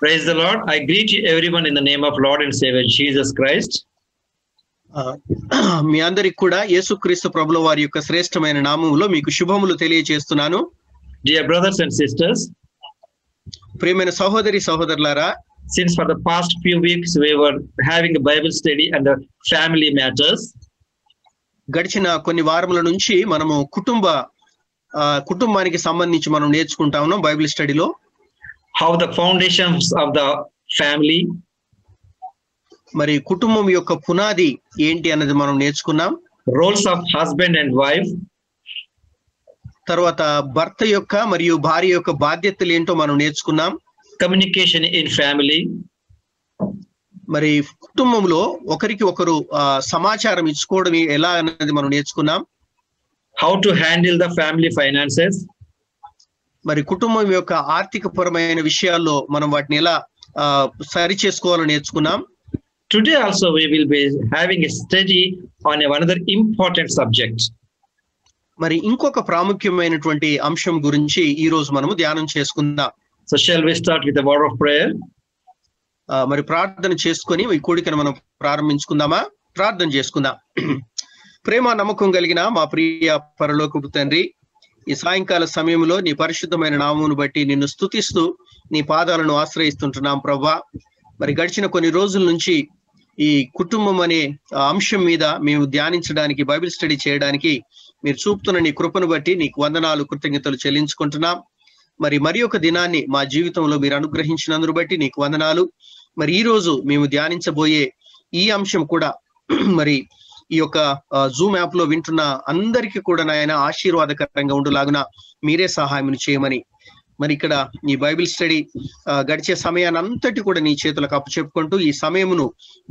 Praise the Lord. I greet you everyone in the name of Lord and Savior Jesus Christ. మీ అందరికి కూడా యేసుక్రీస్తు ప్రభుల వారి యొక్క శ్రేష్టమైన నామములో మీకు శుభములు తెలియజేస్తున్నాను. Dear brothers and sisters, ప్రియమైన సహోదరి సహోదరులారా, since for the past few weeks we were having a Bible study under family matters. గడిచిన కొన్ని వారముల నుంచి మనము కుటుంబానికి సంబంధించి మనం నేర్చుకుంటా ఉన్నాం బైబిల్ స్టడీలో. How the foundations of the family, మరి కుటుంబం యొక్క పునాది ఏంటి అన్నది మనం నేర్చుకున్నాం. roles of husband and wife, తర్వాత భర్త యొక్క మరియు భార్య యొక్క బాధ్యతలు ఏంటో మనం నేర్చుకున్నాం. communication in family, మరి కుటుంబంలో ఒకరికి ఒకరు సమాచారం ఇచ్చుకోవడం ఎలా అన్నది మనం నేర్చుకున్నాం. how to handle the family finances, మరి కుటుంబం యొక్క ఆర్థిక పరమైన విషయాల్లో మనం వాటిని ఎలా సరి చేసుకోవాలో నేర్చుకున్నాం. Today also we will be having a study on another important subject. మరి ఇంకొక ప్రాముఖ్యమైనటువంటి అంశం గురించి ఈ రోజు మనము ధ్యానం చేసుకుందాం. So shall we start with a word of prayer? మరి ప్రార్థన చేసుకొని ఈ కూడికను మనం ప్రారంభించుకుందామా? ప్రార్థన చేసుకుందాం. ప్రేమ నమ్మకం కలిగిన మా ప్రియ పరలోకపు తండ్రి, ఈ సాయంకాల సమయంలో నీ పరిశుద్ధమైన నామమును బట్టి నిన్ను స్తుతిస్తూ నీ పాదాలను ఆశ్రయిస్తుంటున్నాం ప్రభువా. మరి గడిచిన కొన్ని రోజుల నుంచి ఈ కుటుంబం అనే అంశం మీద మేము ధ్యానించడానికి, బైబిల్ స్టడీ చేయడానికి మీరు చూపుతున్న నీ కృపను బట్టి నీకు వందనాలు, కృతజ్ఞతలు చెల్లించుకుంటున్నాం. మరి ఒక దినాన్ని మా జీవితంలో మీరు అనుగ్రహించినందును బట్టి నీకు వందనాలు. మరి ఈ రోజు మేము ధ్యానించబోయే ఈ అంశం కూడా మరి ఈ యొక్క జూమ్ యాప్ లో వింటున్న అందరికీ కూడా నాయన ఆశీర్వాదకరంగా ఉండులాగున మీరే సహాయం చేయమని, మరి ఇక్కడ ఈ బైబిల్ స్టడీ గడిచే సమయాన్ని అంతటి కూడా నీ చేతులకు అప్పచెప్పుకుంటూ ఈ సమయమును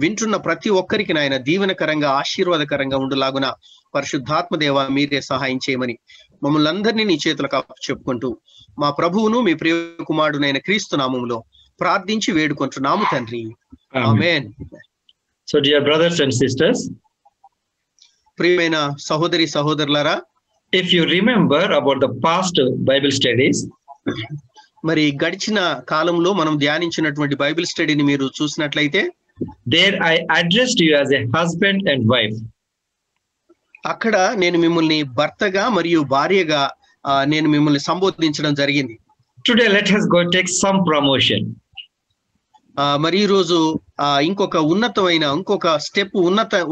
వింటున్న ప్రతి ఒక్కరికి నాయన దీవెనకరంగా ఆశీర్వాదకరంగా ఉండులాగున పరిశుద్ధాత్మ దేవ మీరే సహాయం చేయమని మమ్మల్ని అందరినీ నీ చేతులకు అప్పచెప్పుకుంటూ మా ప్రభువును మీ ప్రియ కుమారుడైన క్రీస్తు నామములో ప్రార్థించి వేడుకుంటున్నాము తండ్రి, ఆమేన్. So dear brothers and sisters, ప్రియమైన సహోదరి సహోదరులారా, if you remember about the past Bible studies, మరి గడిచిన కాలంలో మనం ధ్యానించినటువంటి బైబిల్ స్టడీని మీరు చూసినట్లయితే there I addressed you as a husband and wife. అక్కడ నేను మిమ్మల్ని భర్తగా మరియు భార్యగా నేను మిమ్మల్ని సంబోధించడం జరిగింది. Today let us go take some promotion. మరి ఈ రోజు ఇంకొక స్టెప్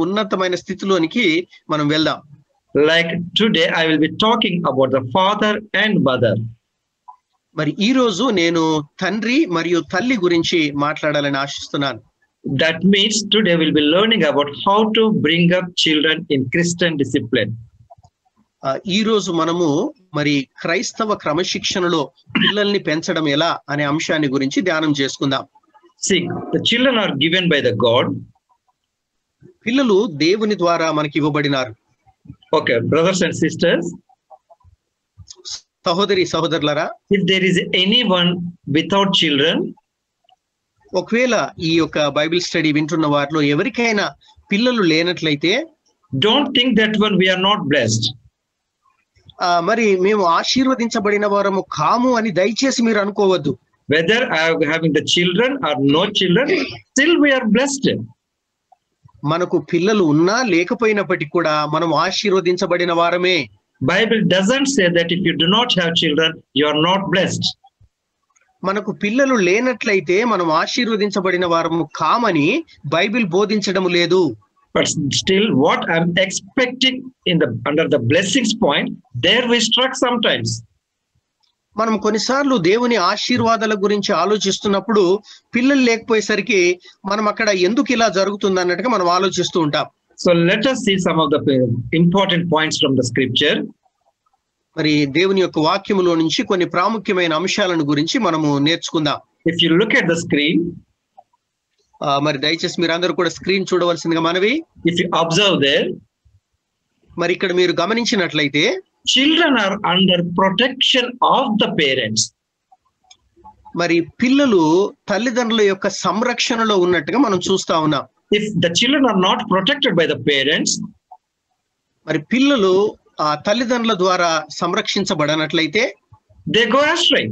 ఉన్నతమైన స్థితిలోనికి మనం వెళ్దాం. Like today I will be talking about the father and mother. మరి ఈ రోజు నేను తండ్రి మరియు తల్లి గురించి మాట్లాడాలని ఆశిస్తున్నాను. That means today we'll be learning about how to bring up children in Christian discipline. ఈ రోజు మనము మరి క్రైస్తవ క్రమశిక్షణలో పిల్లల్ని పెంచడం ఎలా అనే అంశాన్ని గురించి ధ్యానం చేసుకుందాం. See, the children are given by the God. పిల్లలు దేవుని ద్వారా మనకి ఇవ్వబడినారు. Okay, brothers and sisters, సహోదరి సహోదరులారా, if there is anyone without children, ఒకవేళ ఈ యొక్క బైబిల్ స్టడీ వింటున్న వారిలో ఎవరికైనా పిల్లలు లేనట్లయితే don't think that one we are not blessed. మరి మేము ఆశీర్వదించబడిన వారము కాము అని దయచేసి మీరు అనుకోవద్దు. Whether I am having the children or no children, still we are blessed. మనకు పిల్లలు ఉన్నా లేకపోయినప్పటికీ కూడా మనం ఆశీర్వదించబడిన వారమే. Bible doesn't say that if you do not have children, you are not blessed. మనకు పిల్లలు లేనట్లయితే మనం ఆశీర్వదించబడిన వారము కామని బైబిల్ బోధించడం లేదు. But still what I'm expecting under the blessings point, there we struck sometimes. మనం కొన్నిసార్లు దేవుని ఆశీర్వాదాల గురించి ఆలోచిస్తున్నప్పుడు పిల్లలు లేకపోయేసరికి మనం అక్కడ ఎందుకు ఇలా జరుగుతుంది అన్నట్టుగా మనం ఆలోచిస్తూ ఉంటాం. So let us see some of the important points from the scripture. మరి దేవుని యొక్క వాక్యములో నుంచి కొన్ని ప్రాముఖ్యమైన అంశాలను గురించి మనము నేర్చుకుందాం. If you look at the screen, మరి దయచేసి మీరు అందరూ కూడా స్క్రీన్ చూడవలసిందిగా మనవి. If you observe there, మరి ఇక్కడ మీరు గమనించినట్లయితే children are under protection of the parents. మరి పిల్లలు తల్లిదండ్రుల యొక్క సంరక్షణలో ఉన్నట్టుగా మనం చూస్తా ఉన్నాం. If the children are not protected by the parents, మరి పిల్లలు తల్లిదండ్రుల ద్వారా సంరక్షించబడనట్లయితే they go astray.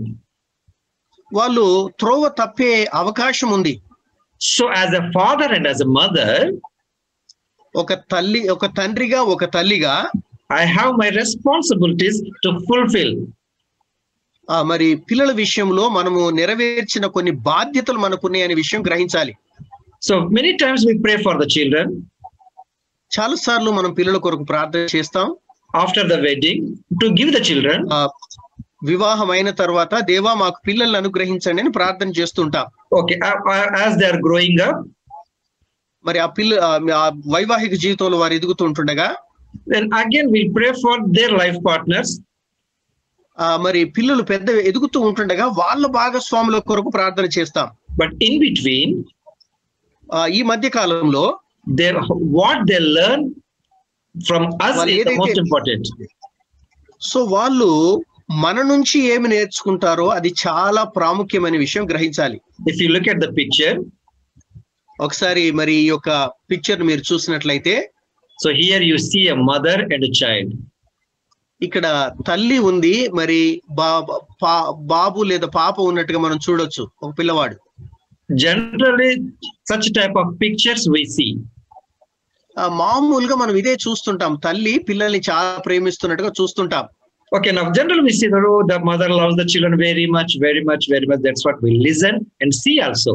వాళ్ళు త్రోవ తప్పే అవకాశం ఉంది. So as a father and as a mother, ఒక తండ్రిగా ఒక తల్లిగా I have my responsibilities to fulfill. మరి పిల్లల విషయంలో మనము నెరవేర్చిన కొన్ని బాధ్యతలు మనకున్నాయనే విషయం గ్రహించాలి. So many times we pray for the children. చాలా సార్లు మనం పిల్లల కొరకు ప్రార్థన చేస్తాం. After the wedding, to give the children. వివాహం అయిన తర్వాత దేవా మాకు పిల్లల్ని అనుగ్రహించండి అని ప్రార్థన చేస్తుంటాం. Okay, as they are growing up, మరి ఆ వైవాహిక జీవితంలో వారు ఎదుగుతుంటుండగా, then again we pray for their life partners. మరి పిల్లలు పెద్ద ఎదుగుతూ ఉంటుండగా వాళ్ళ భాగస్వాముల కొరకు ప్రార్థన చేస్తాం. But in between, ఈ మధ్య కాలంలో what they learn from us is the most important. So వాళ్ళు మన నుంచి ఏమి నేర్చుకుంటారో అది చాలా ప్రాముఖ్యమైన విషయం గ్రహించాలి. If you look at the picture, ఒకసారి మరి ఈ యొక్క పిక్చర్ మీరు చూసినట్లయితే, so here you see a mother and a child. ఇక్కడ తల్లి ఉంది, మరి బాబు లేదా పాప ఉన్నట్టుగా మనం చూడొచ్చు, ఒక పిల్లవాడు. Generally such type of pictures we see. మామూలుగా మనం ఇదే చూస్తుంటాం, తల్లి పిల్లల్ని చాలా ప్రేమిస్తున్నట్టుగా చూస్తుంటాం. Okay, now generally we see that the mother loves the children very much, very much, very much. That's what we listen and see also.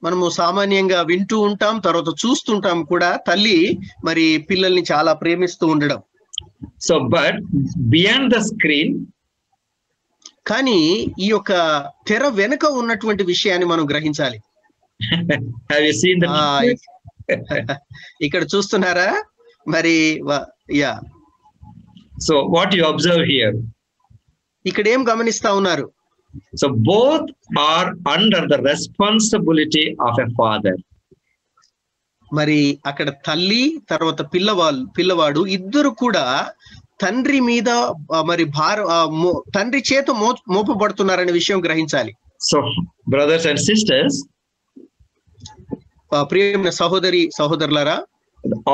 మనము సామాన్యంగా వింటూ ఉంటాం, తర్వాత చూస్తుంటాం కూడా, తల్లి మరి పిల్లల్ని చాలా ప్రేమిస్తూ ఉండడం. So but beyond the screen, కానీ ఈ యొక్క తెర వెనుక ఉన్నటువంటి విషయాన్ని మనం గ్రహించాలి. Have you seen the ఇక్కడ చూస్తున్నారా మరి? Yeah. So what you observe here? ఇక్కడ ఏం గమనిస్తా ఉన్నారు? So both are under the responsibility of a father. మరి అక్కడ తల్లి తర్వాత పిల్లవాడు ఇద్దరు కూడా తండ్రి మీద మరి తండ్రి చేత మోపబడుతున్నారనే విషయం గ్రహించాలి. So brothers and sisters, ప్రియమైన సహోదరులారా,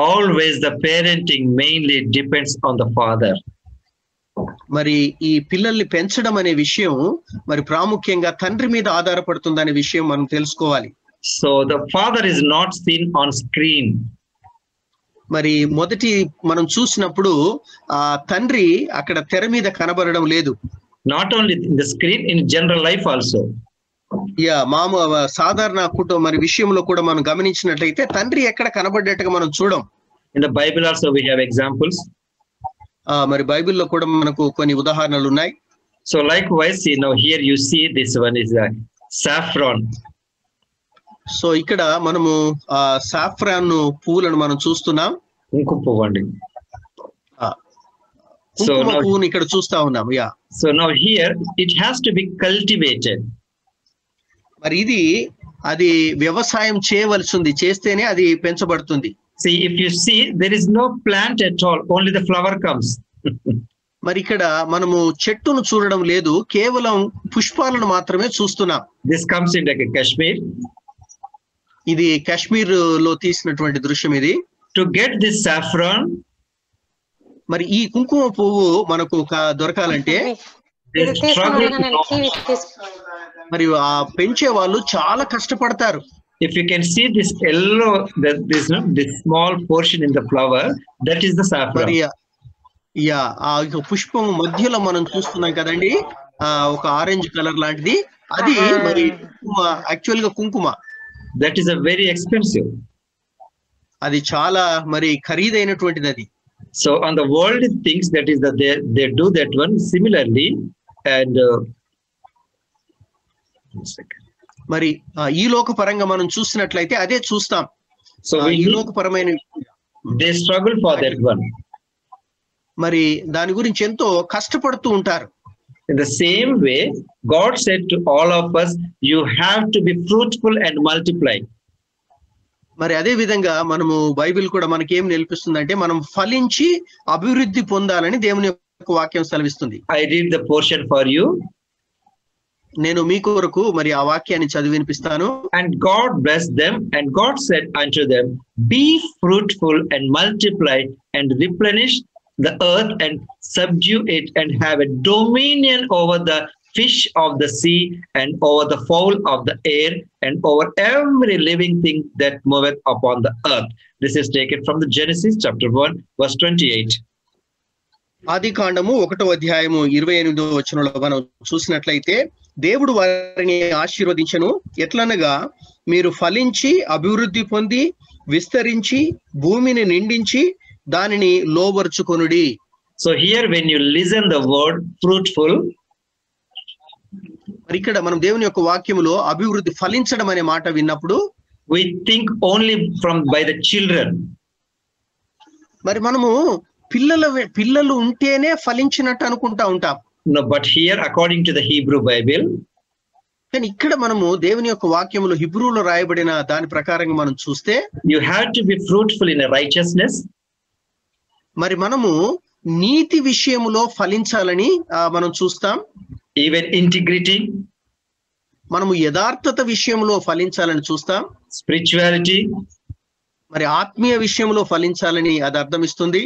always the parenting mainly depends on the father. మరి ఈ పిల్లల్ని పెంచడం అనే విషయం మరి ప్రాముఖ్యంగా తండ్రి మీద ఆధారపడుతుందనే విషయం మనం తెలుసుకోవాలి. So the father is not seen on screen. మరి మొదటి మనం చూసినప్పుడు ఆ తండ్రి అక్కడ తెర మీద కనబడడం లేదు. Not only in the screen, in general life also. సాధారణ కుటుంబం మరి విషయంలో కూడా మనం గమనించినట్లయితే తండ్రి ఎక్కడ కనబడేట్టుగా మనం చూడం. In the Bible also we have examples. మరి బైబిల్లో కూడా మనకు కొన్ని ఉదాహరణలు ఉన్నాయి. So likewise, see now here you see this one is saffron. So ఇక్కడ మనము సాఫ్రాన్ పువ్వులను మనం చూస్తున్నాం. కుంకుమ పువ్వు అండి. కుంకుమ పువ్వుని ఇక్కడ చూస్తా ఉన్నాం. So now here it has to be cultivated. మరి అది వ్యవసాయం చేయవలసి ఉంది, చేస్తేనే అది పెంచబడుతుంది. See, if you see, there is no plant at all, only the flower comes. మరి ఇక్కడ మనము చెట్టును చూడడం లేదు, కేవలం పుష్పాలను మాత్రమే చూస్తున్నాం. This comes in like Kashmir. ఇది కాశ్మీర్ లో తీసినటువంటి దృశ్యం ఇది. To get this saffron, మరి ఈ కుంకుమ పువ్వు మనకు దొరకాలంటే మరి ఆ పెంచే వాళ్ళు చాలా కష్టపడతారు. If you can see this yellow, this small portion in the flower, that is the saffron. ఆ పుష్పం మధ్యలో మనం చూస్తున్నాం కదండి, ఒక ఆరెంజ్ కలర్ లాంటిది, అది మరి యాక్చువల్ గా కుంకుమ. That is a very expensive. అది చాలా మరి ఖరీదైనటువంటిది అది. So on the world things, that is that they do that one similarly, and మరి ఈ లోక పరంగా మనం చూసినట్లయితే అదే చూస్తాం. సో ఈ లోక పరమైన they struggle for that one. మరి దాని గురించి ఎంతో కష్టపడుతూ ఉంటారు. In the same way, God said to all of us, you have to be fruitful and multiply. మరి అదే విధంగా మనము బైబిల్ కూడా మనకి ఏం నేర్పిస్తుందంటే మనం ఫలించి అభివృద్ధి పొందాలని దేవుని యొక్క వాక్యం సెలవిస్తుంది. I read the portion for you. నేను మీ కొరకు మరి ఆ వాక్యాన్ని చదివి వినిపిస్తాను. And God blessed them, and God said unto them, be fruitful and multiply and replenish the earth and subdue it and have a dominion over the fish of the sea, and over the fowl of the air, and over every living thing that moveth upon the earth. This is taken from the Genesis chapter 1, verse 28. ఆది కాండము 1వ అధ్యాయము 28వ వచనంలో మనం చూసినట్లయితే దేవుడు వారిని ఆశీర్వదించెను, ఎట్లనగా మీరు ఫలించి అభివృద్ధి పొంది విస్తరించి భూమిని నిండించి దానిని లోబరుచుకొనుడి. So here when you listen the word fruitful, మరి ఇక్కడ మనం దేవుని యొక్క వాక్యములో అభివృద్ధి ఫలించడం అనే మాట విన్నప్పుడు we think only from by the children. మరి మనము పిల్లలు ఉంటేనే ఫలించినట్టు అనుకుంటా ఉంటాం. No, but here according to the Hebrew Bible, కానీ ఇక్కడ మనము దేవుని యొక్క వాక్యములో హిబ్రూలో రాయబడిన దాని ప్రకారంగా మనం చూస్తే you have to be fruitful in a righteousness. మరి మనము నీతి విషయములో ఫలించాలని మనం చూస్తాం. Even integrity, మనము యథార్థత విషయంలో ఫలించాలని చూస్తాం. spirituality, మరి ఆత్మీయ విషయంలో ఫలించాలని అది అర్థమిస్తుంది.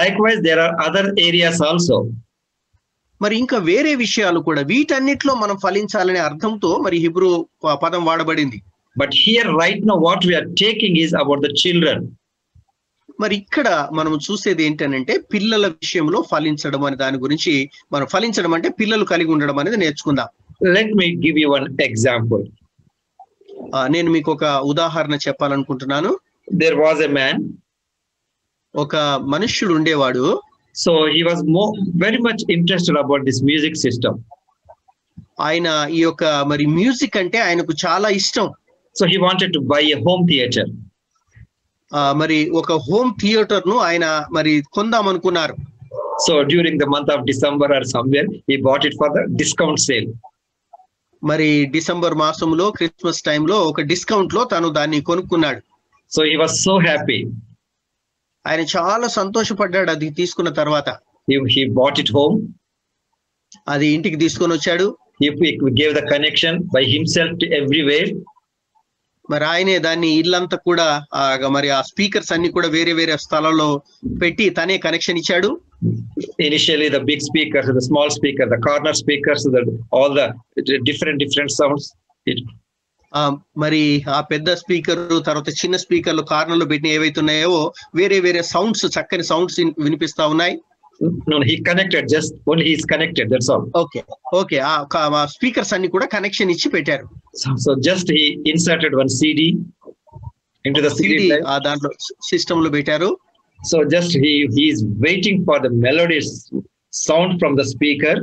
likewise there are other areas also. మరి ఇంకా వేరే విషయాలు కూడా వీటన్నిటిలో మనం ఫలించాలనే అర్థంతో మరి హిబ్రూ పదం వాడబడింది. But here right now what we are taking is about the children. మరి ఇక్కడ మనం చూసేది ఏంటంటే పిల్లల విషయంలో ఫలించడం అనే దాని గురించి మనం ఫలించడం అంటే పిల్లలు కలిగి ఉండడం అనేది నేర్చుకుందాం. Let me give you one example. నేను మీకు ఒక ఉదాహరణ చెప్పాలనుకుంటున్నాను. There was a man. ఒక మనుష్యుడు ఉండేవాడు. So he was very much interested about this music system. ఆయన ఈ యొక్క మరి మ్యూజిక్ అంటే ఆయనకు చాలా ఇష్టం. So he wanted to buy a home theater. మరి ఒక హోమ్ థియేటర్ ను ఆయన మరి కొందాం అనుకున్నారు. So during the month of December or somewhere he bought it for the discount sale. మరి డిసెంబర్ మాసంలో క్రిస్మస్ టైంలో ఒక డిస్కౌంట్ లో తను దాన్ని కొనుక్కున్నాడు. So he was so happy. ఆయన చాలా సంతోషపడ్డాడు అది తీసుకున్న తర్వాత. He bought it home. అది ఇంటికి తీసుకొని వచ్చాడు. He gave the connection by himself to everywhere. మరి ఆయనే దాన్ని ఇల్లంతా కూడా మరి ఆ స్పీకర్స్ అన్ని కూడా వేరే వేరే స్థలాల్లో పెట్టి తనే కనెక్షన్ ఇచ్చాడు. Initially the big speakers, the small speaker, the corner speakers, all the different sounds. మరి ఆ పెద్ద స్పీకర్ తర్వాత చిన్న స్పీకర్లు కార్నర్లో పెట్టిన ఏవైతే ఉన్నాయో వేరే వేరే సౌండ్స్ చక్కని సౌండ్స్ వినిపిస్తా ఉన్నాయి. No, he connected, just only he's connected, that's all. Okay ఆ స్పీకర్స్ అన్ని కూడా కనెక్షన్ ఇచ్చి పెట్టారు. So just he inserted one CD into the CD దాంట్లో సిస్టమ్ లో పెట్టారు. So just he is waiting for the melodious sound from the speaker,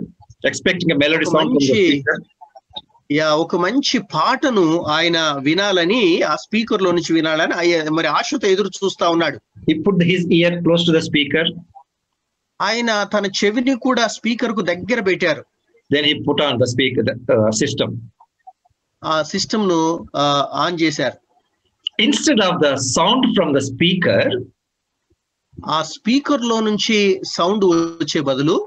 expecting a melody sound from the speaker. ఒక మంచి పాటను ఆయన వినాలని ఆ స్పీకర్ లో నుంచి వినాలని మరి ఆశతో ఎదురు చూస్తా ఉన్నాడు. He put his ear close to the speaker. ఆయన తన చెవిని కూడా స్పీకర్ కు దగ్గర పెట్టారు. Then he put on the speaker system. ఆ సిస్టమ్ ను ఆన్ చేశారు. Instead of the sound from the speaker, ఆ స్పీకర్ లో నుంచి సౌండ్ వచ్చే బదులు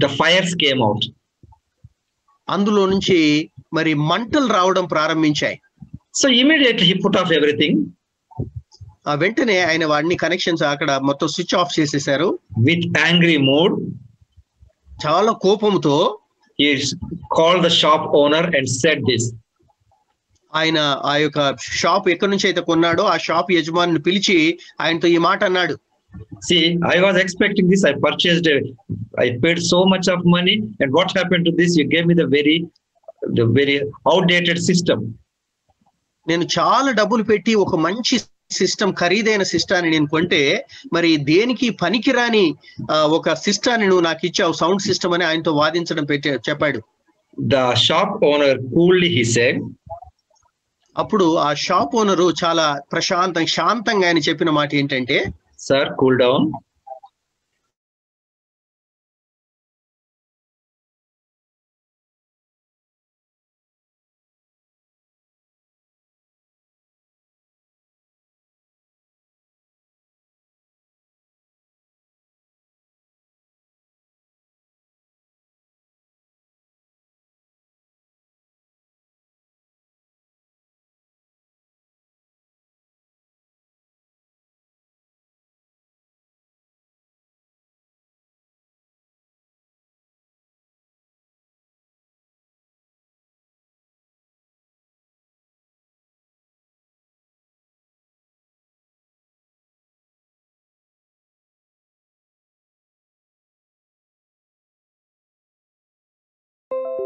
the fires came out. అందులో నుంచి మరి మంటలు రావడం ప్రారంభించాయి. So immediately he put off everything. వెంటనే ఆయన వాడిని కనెక్షన్స్ అక్కడ మొత్తం స్విచ్ ఆఫ్ చేసేశారు. With angry mood, చాలా కోపంతో he called the shop owner and said this. ఆయన ఆ యొక్క షాప్ ఎక్కడి నుంచి అయితే కొన్నాడో ఆ షాప్ యజమానిని పిలిచి ఆయనతో ఈ మాట అన్నాడు. See, I was expecting this. I purchased I paid so much of money, and what happened to this? You gave me the very outdated system. నేను చాలా డబ్బులు పెట్టి ఒక మంచి సిస్టమ్ ఖరీదైన సిస్టాన్ని నేను కొంటే మరి దేనికి పనికిరాని ఒక సిస్టాన్ని నువ్వు నాకు ఇచ్చావు సౌండ్ సిస్టమ్ అని ఆయనతో వాదించడం చెప్పాడు. The shop owner coolly he said. అప్పుడు ఆ షాప్ ఓనరు చాలా శాంతంగా ఆయన చెప్పిన మాట ఏంటంటే, Sir, cool down.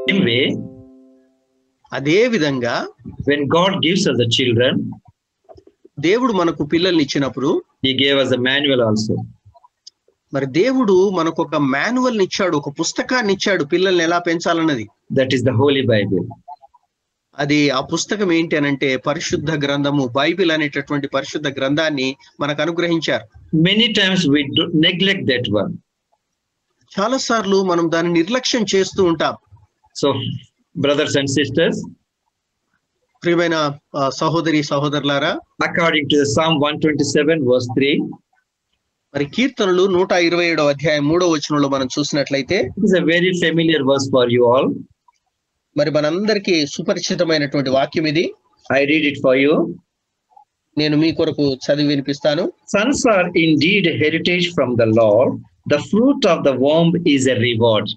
same way, అదే విధంగా when God gives us the children, దేవుడు మనకు పిల్లల్ని ఇచ్చినప్పుడు He gave us a manual also. మరి దేవుడు మనకు ఒక మాన్యువల్ ఇచ్చాడు, ఒక పుస్తకాన్ని ఇచ్చాడు పిల్లల్ని ఎలా పెంచాలన్నది. That is the Holy Bible. అది ఆ పుస్తకం ఏంటి అనంటే పరిశుద్ధ గ్రంథము, బైబిల్ అనేటటువంటి పరిశుద్ధ గ్రంథాన్ని మనకు అనుగ్రహించారు. Many times we neglect that one. చాలా సార్లు మనం దాన్ని నిర్లక్ష్యం చేస్తూ ఉంటాం. So, brothers and sisters, ప్రియమైన సహోదరి సహోదరులారా, according to the Psalm 127 verse 3, మరి కీర్తనలు 127వ అధ్యాయం 3వ వచనంలో మనం చూసినట్లయితే, it is a very familiar verse for you all. మరి మనందరికీ సుపరిచితమైనటువంటి వాక్యం ఇది. I read it for you. నేను మీ కొరకు చదివి వినిపిస్తాను. Sons are indeed a heritage from the Lord. The fruit of the womb is a reward.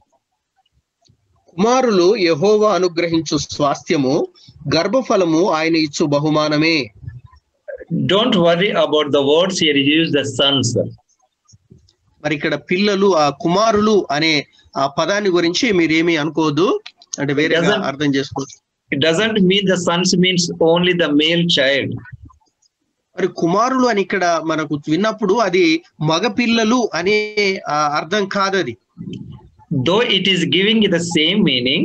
కుమారులు యెహోవా అనుగ్రహించు స్వాస్థ్యము, గర్భఫలము ఆయన ఇచ్చు బహుమానమే. Don't worry about the words here. He used the sons. మరి ఇక్కడ పిల్లలు, ఆ కుమారులు అనే ఆ పదాన్ని గురించి మీరేమీ అనుకోవద్దు, అంటే వేరేగా అర్థం చేసుకోవచ్చు. It doesn't mean the sons means only the male child. మరి కుమారులు అని ఇక్కడ మనకు విన్నప్పుడు అది మగ పిల్లలు అనే అర్థం కాదు. అది Though it is giving the same meaning,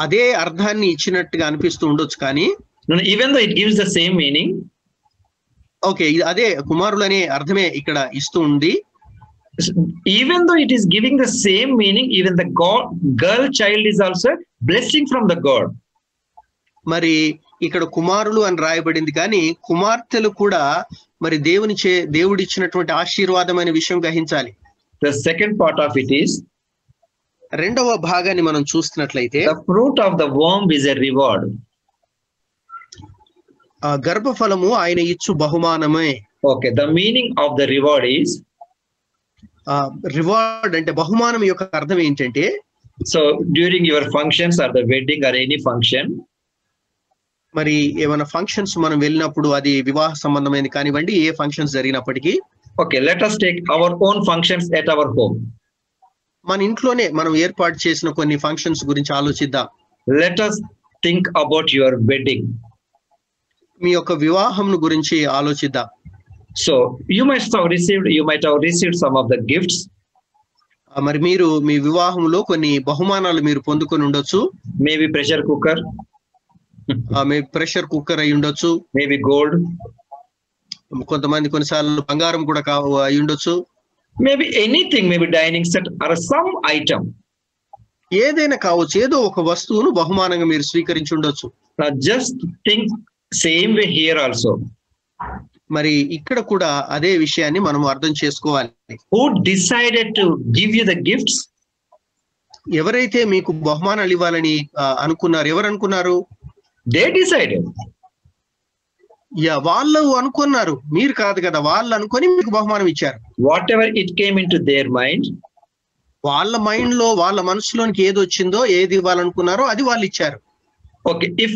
అదే అర్థాన్ని ఇచ్చినట్టుగా అనిపిస్తూ ఉండొచ్చు, కానీ even though it gives the same meaning, okay, అదే కుమారులు అనే అర్థమే ఇక్కడ ఇస్తూ ఉంది. even though it is giving the same meaning, even the girl child is also blessing from the God. మరి ఇక్కడ కుమారులు అని రాయబడింది, కానీ కుమార్తెలు కూడా మరి దేవుడిచ్చినటువంటి ఆశీర్వాదమైన విషయం గ్రహించాలి. The second part of it is, రెండవ భాగాన్ని మనం చూస్తున్నట్లయితే, the fruit of the womb is a reward. ఆ గర్భఫలము ఆయన ఇచ్చు బహుమానమే. Okay, the meaning of the reward is, reward అంటే బహుమానం యొక్క అర్థం ఏంటంటే, so during your functions or the wedding or any function, మరి ఏమైనా ఫంక్షన్స్ మనం వెళ్ళినప్పుడు, అది వివాహ సంబంధమైనది కానివ్వండి, ఏ ఫంక్షన్స్ జరిగినప్పటికీ, okay, let us take our own functions at our home. మన ఇంట్లోనే మనం ఏర్పాటు చేసిన కొన్ని ఫంక్షన్స్ గురించి ఆలోచిద్దాం. Let us think about your wedding. మీ యొక్క వివాహం గురించి ఆలోచిద్దాం. So you might have received some of the gifts. మరి మీరు మీ వివాహంలో కొన్ని బహుమానాలు మీరు పొందుకొని ఉండొచ్చు. Maybe pressure cooker, maybe pressure cooker అయి ఉండొచ్చు, maybe gold, కొంతమంది కొన్నిసార్లు బంగారం కూడా అయి ఉండొచ్చు, maybe anything, maybe dining set or some item. ఏదైనా కావచ్చు, ఏదో ఒక వస్తువును బహుమానంగా మీరు స్వీకరించి ఉండొచ్చు. Now just think same way here also. మరి ఇక్కడ కూడా అదే విషయాన్ని మనం అర్థం చేసుకోవాలి. Who decided to give you the gifts? ఎవరైతే మీకు బహుమానాలు ఇవ్వాలని అనుకున్నారు, ఎవరు అనుకున్నారు? They decided. వాళ్ళు అనుకున్నారు, మీరు కాదు కదా. వాళ్ళు అనుకొని మీకు బహుమానం ఇచ్చారు. Whatever it came into their mind, వాళ్ళ మైండ్ లో, వాళ్ళ మనసులోనికి ఏది వచ్చిందో, ఏది ఇవ్వాలనుకున్నారో అది వాళ్ళు ఇచ్చారు. Okay, if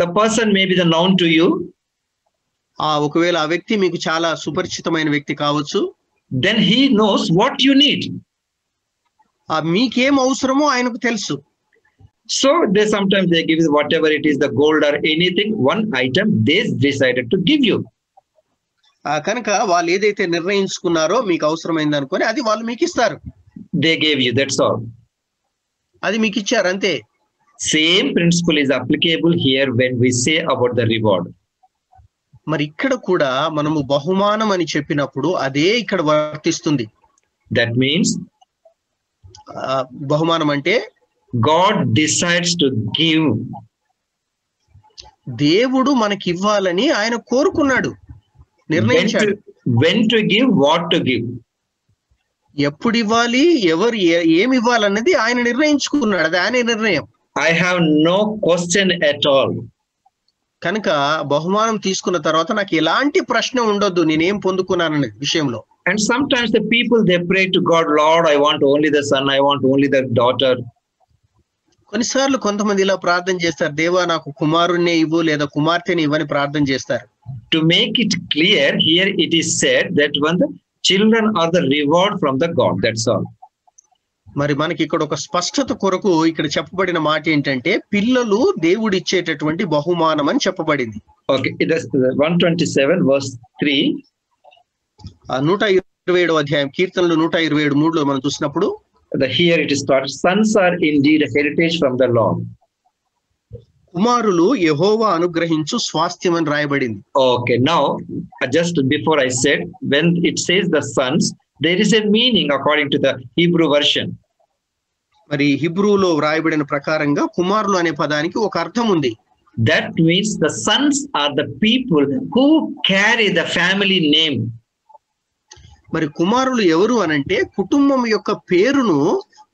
the person may be the known to you, ఒకవేళ ఆ వ్యక్తి మీకు చాలా సుపరిచితమైన వ్యక్తి కావచ్చు, then he knows what you need. మీకేం అవసరమో ఆయనకు తెలుసు. So sometimes they give you whatever it is, the gold or anything, one item they decided to give you. కనుక వాళ్ళు ఏదైతే నిర్ణయించుకున్నారో మీకు అవసరమైంది అనుకొని అది వాళ్ళు మీకు ఇస్తారు. They gave you, that's all. అది మీకు ఇచ్చారు, అంతే. Same principle is applicable here when we say about the reward. మరి ఇక్కడ కూడా మనము బహుమానం అని చెప్పినప్పుడు అదే ఇక్కడ వర్తిస్తుంది. That means బహుమానం అంటే God decides to give. దేవుడు మనకి ఇవ్వాలని ఆయన కోరుకున్నాడు, నిర్ణయించాడు. When to give, what to give. ఎప్పుడు ఇవ్వాలి, ఎవరు ఏమి ఇవ్వాలన్నది ఆయన నిర్ణయించుకున్నాడు, అది ఆయన నిర్ణయం. I have no question at all. కనుక బహుమానం తీసుకున్న తర్వాత నాకు ఎలాంటి ప్రశ్న ఉండొద్దు, నేనేం పొందుకున్నాననే విషయంలో. And sometimes the people, they pray to God, Lord, I want only the son, I want only the daughter. కొన్నిసార్లు కొంతమంది ఇలా ప్రార్థన చేస్తారు, దేవా నాకు కుమారుణ్ణే ఇవ్వు లేదా కుమార్తెని ఇవ్వని ప్రార్థన చేస్తారు. To make it clear, here it is said that when the children are the reward from the God, that's all. మరి మనకి ఇక్కడ ఒక స్పష్టత కొరకు ఇక్కడ చెప్పబడిన మాట ఏంటంటే పిల్లలు దేవుడు ఇచ్చేటటువంటి బహుమానం అని చెప్పబడింది. Okay, it is 127 verse 3. 127వ అధ్యాయం కీర్తనలు 127:3లో మనం చూసినప్పుడు Here it is taught, sons are indeed a heritage from the Lord. కుమారులు యెహోవా అనుగ్రహించు స్వాస్థ్యం అని రాయబడింది. Okay, now just before I said, when it says the sons, there is a meaning according to the Hebrew version. మరి హిబ్రూలో రాయబడిన ప్రకారంగా కుమారులు అనే పదానికి ఒక అర్థం ఉంది. That means the sons are the people who carry the family name. మరి కుమారులు ఎవరు అనంటే కుటుంబం యొక్క పేరును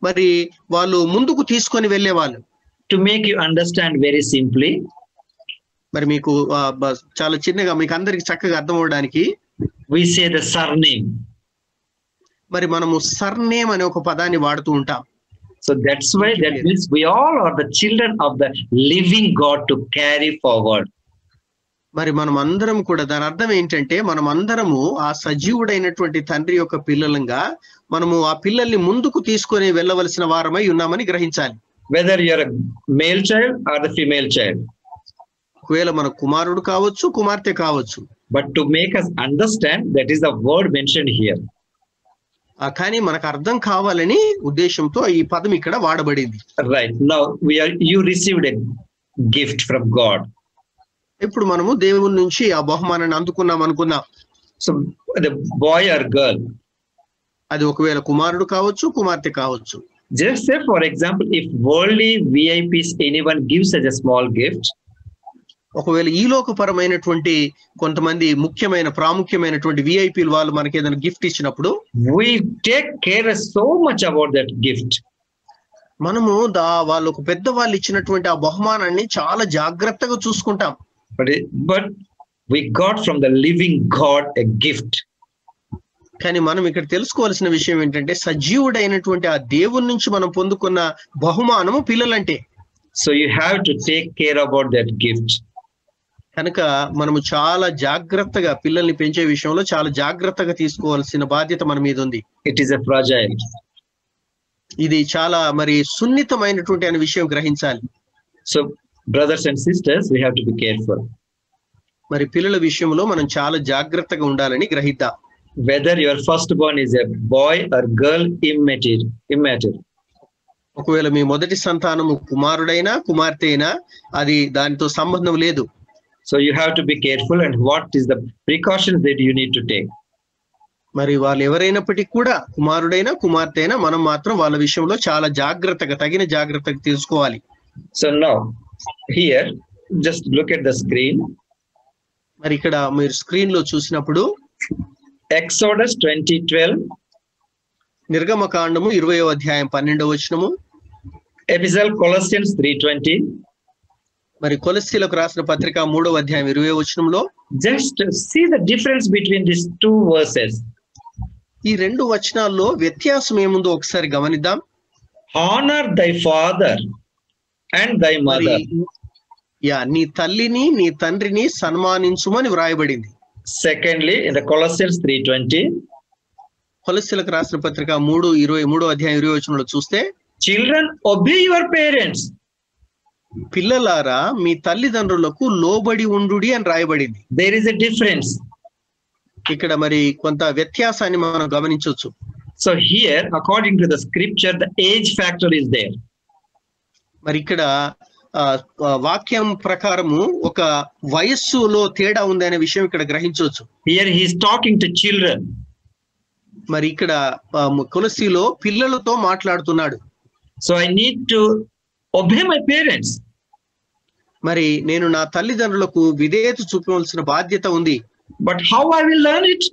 మరి వాళ్ళు ముందుకు తీసుకొని వెళ్ళేవాళ్ళు. To make you understand very simply, మరి మీకు చాలా చిన్నగా మీకు అందరికి చక్కగా అర్థం అవడానికి we say the surname. మరి మనము సర్నేమ్ అనే ఒక పదాన్ని వాడుతూ ఉంటాం. So that's why that means we all are the children of the living God to carry forward. మరి మనం అందరం కూడా దాని అర్థం ఏంటంటే మనం అందరము ఆ సజీవుడైనటువంటి తండ్రి యొక్క పిల్లలంగా మనము ఆ పిల్లల్ని ముందుకు తీసుకొని వెళ్ళవలసిన వారమై ఉన్నామని గ్రహించాలి. Whether you are a male child or the female child. ఒకవేళ మన కుమారుడు కావచ్చు కుమార్తె కావచ్చు. But to make us understand, that is the word mentioned here. కానీ మనకు అర్థం కావాలని ఉద్దేశంతో ఈ పదం ఇక్కడ వాడబడింది. Right. Now you received a gift from God. ఇప్పుడు మనము దేవుని నుంచి ఆ బహుమానాన్ని అందుకున్నాం అనుకుందాం. So the boy or girl. అది ఒకవేళ కుమారుడు కావచ్చు కుమార్తె కావచ్చు. Just say for example, if worldly VIPs anyone gives us a small gift. ఒకవేళ ఈ లోకపరమైనటువంటి కొంతమంది ముఖ్యమైన ప్రాముఖ్యమైనటువంటి విఐపీలు వాళ్ళు మనకి ఏదైనా గిఫ్ట్ ఇచ్చినప్పుడు we take care so much about that gift. మనము వాళ్ళకు పెద్ద వాళ్ళు ఇచ్చినటువంటి ఆ బహుమానాన్ని చాలా జాగ్రత్తగా చూసుకుంటాం. But we got from the living God a gift. కానీ మనం ఇక్కడ తెలుసుకోవాల్సిన విషయం ఏంటంటే సజీవుడైనటువంటి ఆ దేవుని నుంచి మనం పొందుకున్న బహుమానము పిల్లలంటే. So you have to take care about that gift. కనుక మనము చాలా జాగ్రత్తగా పిల్లల్ని పెంచే విషయంలో చాలా జాగ్రత్తగా తీసుకోవాల్సిన బాధ్యత మన మీద ఉంది. It is a fragile. ఇది చాలా మరి సున్నితమైనటువంటి అనే విషయం గ్రహించాలి. So brothers and sisters, we have to be careful. మరి పిల్లల విషయంలో మనం చాలా జాగ్రత్తగా ఉండాలని గ్రహిద్దాం. Whether your firstborn is a boy or girl, immature. ఒకవేళ మీ మొదటి సంతానము కుమారుడైనా కుమార్తె అయినా అది దానితో సంబంధం లేదు. So you have to be careful, and what is the precautions that you need to take. మరి వాళ్ళు ఎవరైనప్పటికీ కూడా కుమారుడైనా కుమార్తె అయినా మనం మాత్రం వాళ్ళ విషయంలో చాలా జాగ్రత్తగా తగిన జాగ్రత్తగా తీసుకోవాలి. So now here just look at the screen. మరి ఇక్కడ మీరు స్క్రీన్ లో చూసినప్పుడు Exodus 20:12, నిర్గమకాండము 20వ అధ్యాయం 12వ వచనము, Epistle Colossians 3:20. మరి కొలస్సీలకు రాసిన పత్రిక 3వ అధ్యాయం 20వ వచనంలో just see the difference between these two verses. ఈ రెండు వచనాల్లో వ్యత్యాసం ఏముందో ఒకసారి గమనిద్దాం. Honor thy father and thy mother. నీ తల్లిని నీ తండ్రిని సన్మానించుమని వ్రాయబడింది. Secondly, in the Colossians 3:20, కొలస్సీలకు రాసిన పత్రిక 3:23వ అధ్యాయం 20వ వచనంలో చూస్తే children obey your parents. పిల్లలారా మీ తల్లిదండ్రులకు లోబడి ఉండుడి అని రాయబడింది. There is a difference. ఇక్కడ మరి కొంత వ్యత్యాసాన్ని మనం గమనించవచ్చు. So here, according to the scripture, the age factor is there. మరి ఇక్కడ వాక్యం ప్రకారము ఒక వయస్సులో తేడా ఉంది అనే విషయం ఇక్కడ గ్రహించవచ్చు. Here he is talking to children. మరి ఇక్కడ కొలస్సీలో పిల్లలతో మాట్లాడుతున్నాడు. So I need to obey my parents. మరి నేను నా తల్లిదండ్రులకు విధేయత చూపవలసిన బాధ్యత ఉంది. But how I will learn it?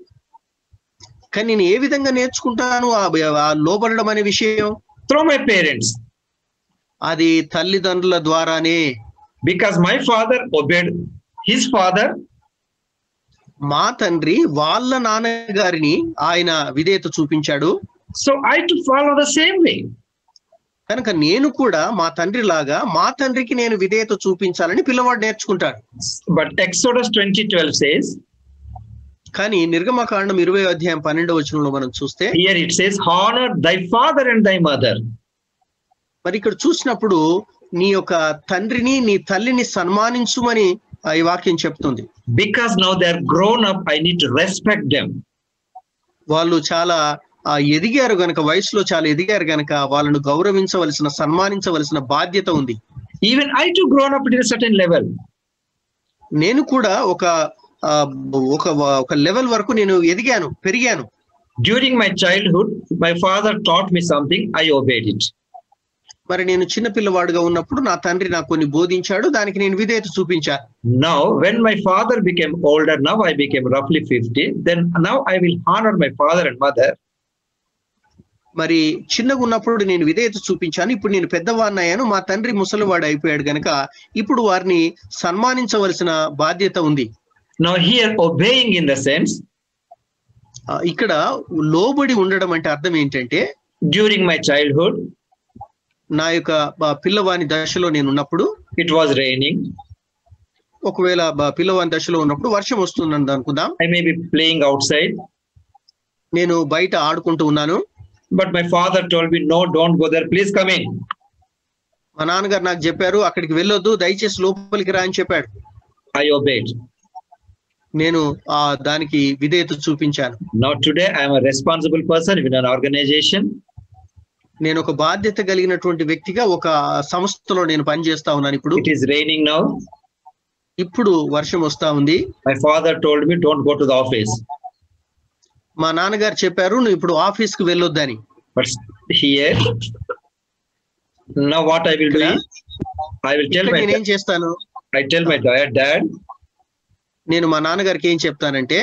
కానీ నేను ఏ విధంగా నేర్చుకుంటాను ఆ లోబడడం అనే విషయం? Through my parents. అది తల్లిదండ్రుల ద్వారానే. Because my father obeyed his father. మా తండ్రి వాళ్ళ నాన్నగారిని ఆయన విధేయత చూపించాడు. So I to follow the same way. కనుక నేను కూడా మా తండ్రి లాగా మా తండ్రికి నేను విధేయత చూపించాలని పిల్లవాడు నేర్చుకుంటాడు. But Exodus 20:12 says, కానీ నిర్గమకాండం 20వ అధ్యాయం 12వ వచనంలో మనం చూస్తే here it says, honor thy father and thy mother. మరి ఇక్కడ చూసినప్పుడు నీ యొక్క తండ్రిని నీ తల్లిని సన్మానించుమని ఈ వాక్యం చెప్తుంది. Because now they are grown up, I need to respect them. వాళ్ళు చాలా ఎదిగారు గనక, వయసులో చాలా ఎదిగారు గనక వాళ్ళను గౌరవించవలసిన, సన్మానించవలసిన బాధ్యత ఉంది. Even I too grown up at a certain level. నేను కూడా ఒక లెవెల్ వరకు నేను ఎదిగాను, పెరిగాను. During my childhood, my father taught me something, I obeyed it. మరి నేను చిన్న పిల్లవాడుగా ఉన్నప్పుడు నా తండ్రి నాకు కొన్ని బోధించాడు, దానికి నేను విధేయత చూపించాను. Now when my father became older, now I became roughly 50, then now I will honor my father and mother. మరి చిన్నగా ఉన్నప్పుడు నేను విధేయత చూపించాను, ఇప్పుడు నేను పెద్దవాడిని అయ్యాను, మా తండ్రి ముసలివాడు అయిపోయాడు గనక ఇప్పుడు వారిని సన్మానించవలసిన బాధ్యత ఉంది. Now here obeying in the sense, ఇక్కడ లోబడి ఉండడం అంటే అర్థం ఏంటంటే, during my childhood, నా యొక్క పిల్లవాని దశలో నేను ఉన్నప్పుడు, it was raining. ఒకవేళ పిల్లవాని దశలో ఉన్నప్పుడు వర్షం వస్తుందని అనుకుందాం. I may be playing outside. నేను బయట ఆడుకుంటూ ఉన్నాను. But my father told me, no, don't go there, please come in. మా నాన్నగారు నాకు చెప్పారు, అక్కడికి వెళ్ళొద్దు, దయచేసి లోపలికి రా అని చెప్పాడు. I obeyed. నేను దానికి విధేయత చూపించాను. Now today I am a responsible person in an organization. నేను ఒక బాధ్యత కలిగినటువంటి వ్యక్తిగా ఒక సంస్థలో నేను పనిచేస్తా ఉన్నాను. ఇప్పుడు it is raining now. ఇప్పుడు వర్షం వస్తా ఉంది. My father told me, don't go to the office. మా నాన్నగారు చెప్పారు, నువ్వు ఇప్పుడు ఆఫీస్ కు వెళ్ళొద్దని. But here, now what I will do is, I will tell my నేను ఏం చేస్తాను, I tell my dad, నేను మా నాన్నగారికి ఏం చెప్తానంటే,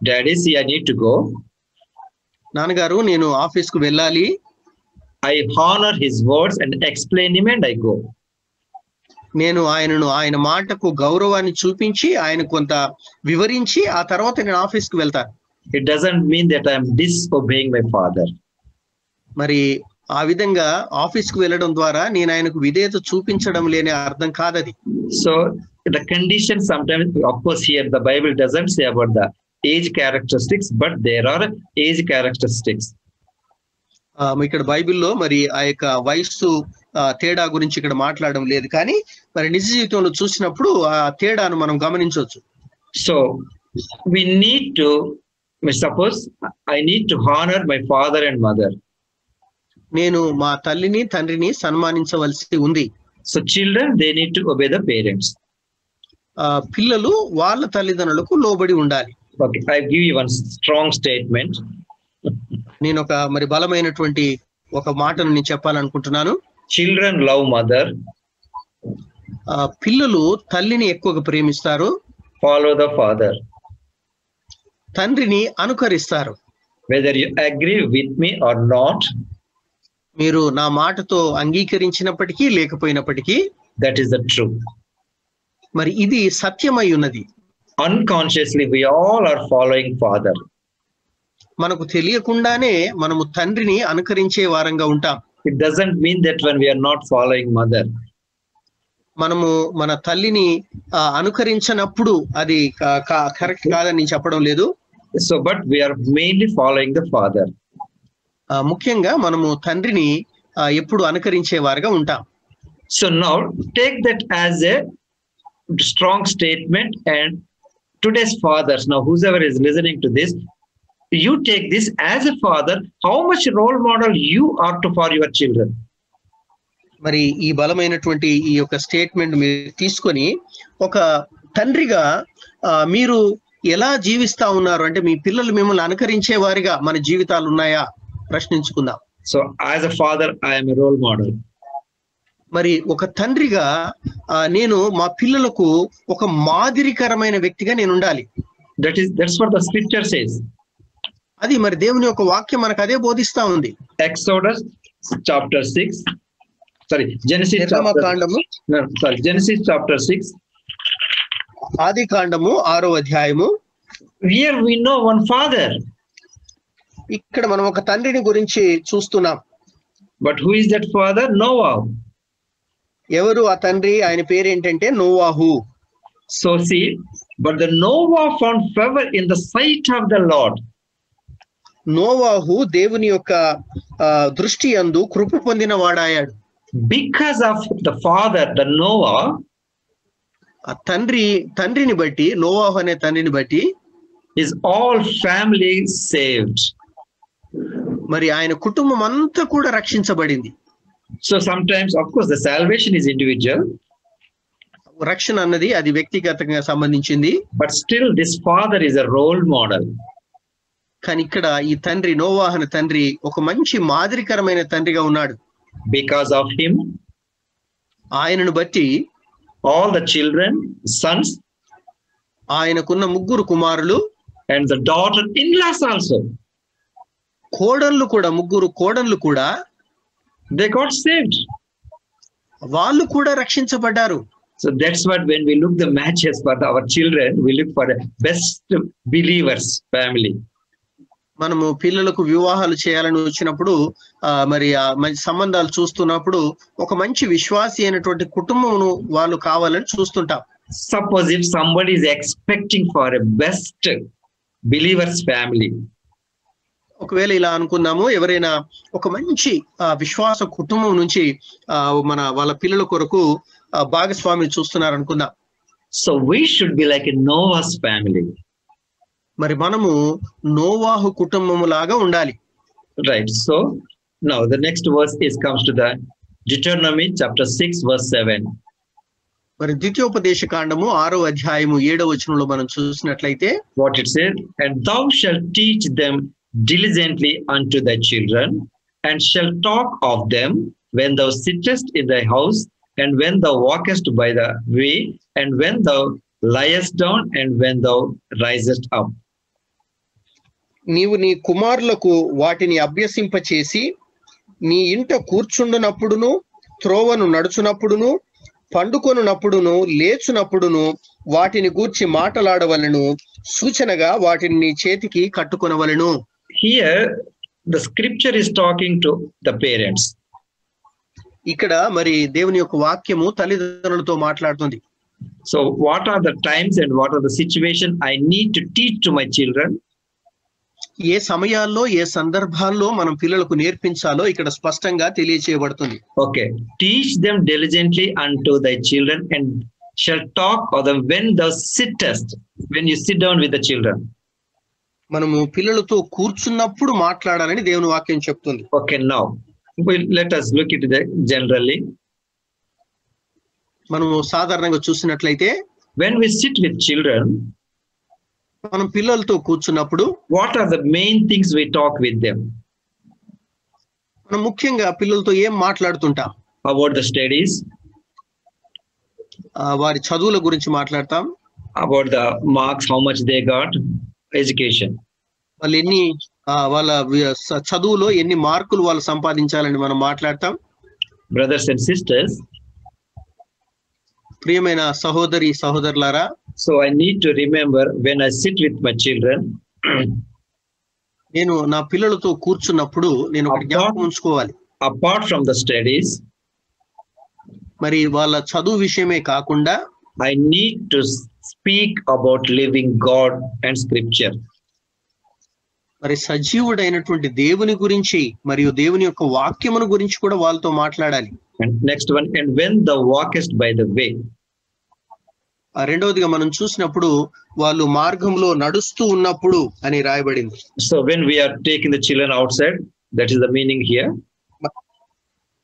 daddy, see, I need to go. నాన్నగారు నేను ఆఫీస్ కు వెళ్ళాలి. I honor his words and explain him and I go. నేను ఆయన మాటకు గౌరవాన్ని చూపించి ఆయన కొంత వివరించి ఆ తర్వాత నేను ఆఫీస్ కు వెళ్తాను. It doesn't mean that I am disobeying my father. మరి ఆ విధంగా ఆఫీస్ కు వెళ్ళడం ద్వారా నేను ఆయనకు విధేయత చూపించడం లేని అర్థం కాదది. So the condition sometimes, of course, here the Bible doesn't say about the age characteristics, but there are age characteristics. ఇక్కడ బైబిల్లో మరి ఆ యొక్క వయస్సు తేడా గురించి ఇక్కడ మాట్లాడడం లేదు, కానీ మరి నిజ జీవితంలో చూసినప్పుడు ఆ తేడాను మనం గమనించవచ్చు. So we need to, suppose I need to honor my father and mother. నేను మా తల్లిని తండ్రిని సన్మానించవలసి ఉంది. So children, they need to obey the parents. పిల్లలు వాళ్ళ తల్లిదండ్రులకు లోబడి ఉండాలి. Okay, I give you one strong statement. నేను ఒక మరి బలమైనటువంటి ఒక మాటను నేను చెప్పాలనుకుంటున్నాను. Children love mother. పిల్లలు తల్లిని ఎక్కువగా ప్రేమిస్తారు. Follow the father. తండ్రిని అనుకరిస్తారు. Whether you agree with me or not, మీరు నా మాటతో అంగీకరించినప్పటికీ లేకపోయినప్పటికీ, that is the truth. మరి ఇది సత్యమై ఉన్నది. Unconsciously we all are following father. మనకు తెలియకుండానే మనము తండ్రిని అనుకరించే వారంగా ఉంటాం. It doesn't mean that when we are not following mother, మనము మన తల్లిని అనుకరించినప్పుడు అది కరెక్ట్ కాదని నేను చెప్పడం లేదు. So but we are mainly following the father. ముఖ్యంగా మనము తండ్రిని ఎప్పుడు అనుకరించే వారుగా ఉంటాం. So now take that as a strong statement, and today's fathers, now whoever is listening to this, you take this as a father, how much role model you are to for your children. మరి ఈ బలమైనటువంటి ఈ యొక్క statement మీరు తీసుకొని ఒక తండ్రిగా మీరు ఎలా జీవిస్తా ఉన్నారు అంటే, మీ పిల్లలు మిమ్మల్ని అనుకరించే వారిగా మన జీవితాలు ఉన్నాయా ప్రశ్నించుకుందాం. So as a father, I am a role model. మరి ఒక తండ్రిగా నేను మా పిల్లలకు ఒక మాదిరికరమైన వ్యక్తిగా నేను ఉండాలి. That's what the scripture says. అది మరి దేవుని యొక్క వాక్యం మనకు అదే బోధిస్తా ఉంది. Exodus chapter 6. Sorry, Genesis chapter 6. ఆది కాండము 6వ అధ్యాయము. Here we know one father. ఇక్కడ మనం ఒక తండ్రిని గురించి చూస్తున్నాం. But who is that father? Noah. ఎవరు ఆ తండ్రి? ఆయన పేరు ఏంటంటే నోవాహు. So see, but the Noah found favor in the sight of the Lord. నోవాహు దేవుని యొక్క దృష్టి యందు కృప పొందిన వాడాయాడు. Because of the father, the Noah, తండ్రిని బట్టి, నోవాహు అనే తండ్రిని బట్టి is all family saved. మరి ఆయన కుటుంబం అంతా కూడా రక్షించబడింది. So sometimes, of course, the salvation is individual. రక్షణ అన్నది అది వ్యక్తిగతంగా సంబంధించింది. But still, this father is a role model. కానీ ఇక్కడ ఈ తండ్రి, నోవాహు అనే తండ్రి ఒక మంచి మాదిరికరమైన తండ్రిగా ఉన్నాడు. Because of him, ఆయనను బట్టి all the children, sons, ఆయనకున్న 3 కుమారులు and the daughter-in-laws also, కోడళ్ళు కూడా, 3 కోడళ్ళు కూడా they got saved. వాళ్ళు కూడా రక్షించబడ్డారు. So that's what when we look the matches for our children, we look for the best believers family. మనము పిల్లలకు వివాహాలు చేయాలని వచ్చినప్పుడు మరి ఆ మంచి సంబంధాలు చూస్తున్నప్పుడు ఒక మంచి విశ్వాసి అయినటువంటి కుటుంబమును వాళ్ళు కావాలని చూస్తుంటాం. Suppose if somebody is expecting for a best believers family, ఒకవేళ ఇలా అనుకుందాము, ఎవరైనా ఒక మంచి విశ్వాస కుటుంబం నుంచి వాళ్ళ పిల్లల కొరకు భాగస్వామిని చూస్తున్నారు అనుకుందాం. So we should be like a Noah's family. మరి మనము నోవాహు కుటుంబము లాగా ఉండాలి. Right. So now the next verse comes to the Deuteronomy chapter 6 verse 7. మరి ద్వితీయోపదేశ కాండము 6వ అధ్యాయము 7వ వచనంలో మనం చూసినట్లయితే what it says, and thou shalt teach them diligently unto thy children, and shall talk of them when thou sittest in thy house, and when thou walkest by the way, and when thou liest down, and when thou risest up. నీవు నీ కుమారులకు వాటిని అభ్యసింపచేసి నీ ఇంట కూర్చుండునప్పుడును, త్రోవను నడుచునప్పుడును, పండుకొనున్నప్పుడును, లేచునప్పుడును వాటిని గూర్చి మాటలాడవలెను, సూచనగా వాటిని నీ చేతికి కట్టుకొనవలెను. Here the scripture is talking to the parents. ఇక్కడ మరి దేవుని యొక్క వాక్యము తల్లిదండ్రులతో మాట్లాడుతుంది. So what are the times and what are the situation I need to teach to my children? ఏ సమయాల్లో, ఏ సందర్భాల్లో మనం పిల్లలకు నేర్పించాలో ఇక్కడ స్పష్టంగా తెలియచేయబడుతుంది. Okay, teach them diligently unto thy children, and shall talk of them when thou sittest, when you sit down with the children. మనము పిల్లలతో కూర్చున్నప్పుడు మాట్లాడాలని దేవుని వాక్యం చెప్తుంది. Okay, now let us look at it generally. మనము సాధారణంగా చూసినట్లయితే when we sit with children, మనం పిల్లలతో కూర్చున్నప్పుడు what are the main things we talk with them? మనం ముఖ్యంగా పిల్లలతో ఏం మాట్లాడుతుంటాం? About the studies, వారి చదువుల గురించి మాట్లాడతాం. about the marks, how much they got, education. వాళ్ళు వాళ్ళ చదువులో ఎన్ని మార్కులు వాళ్ళు సంపాదించాలని మనం మాట్లాడతాం. Brothers and sisters, ప్రియమైన సహోదరి సహోదరులారా, so I need to remember when I sit with my children, నేను నా పిల్లలతో కూర్చున్నప్పుడు నేను ఒకటి జ్ఞాపకం ఉంచుకోవాలి. apart from the studies, మరి వాళ్ళ చదువు విషయమే కాకుండా I need to speak about living God and scripture. మరి సజీవుడైనటువంటి దేవుని గురించి మరియు దేవుని యొక్క వాక్యమును గురించి కూడా వాళ్ళతో మాట్లాడాలి. And next one, and when thou walkest by the way. రెండవదిగా మనం చూసినప్పుడు వాళ్ళు మార్గంలో నడుస్తూ ఉన్నప్పుడు అని రాయబడింది. So when we are taking the children outside, that is the meaning here.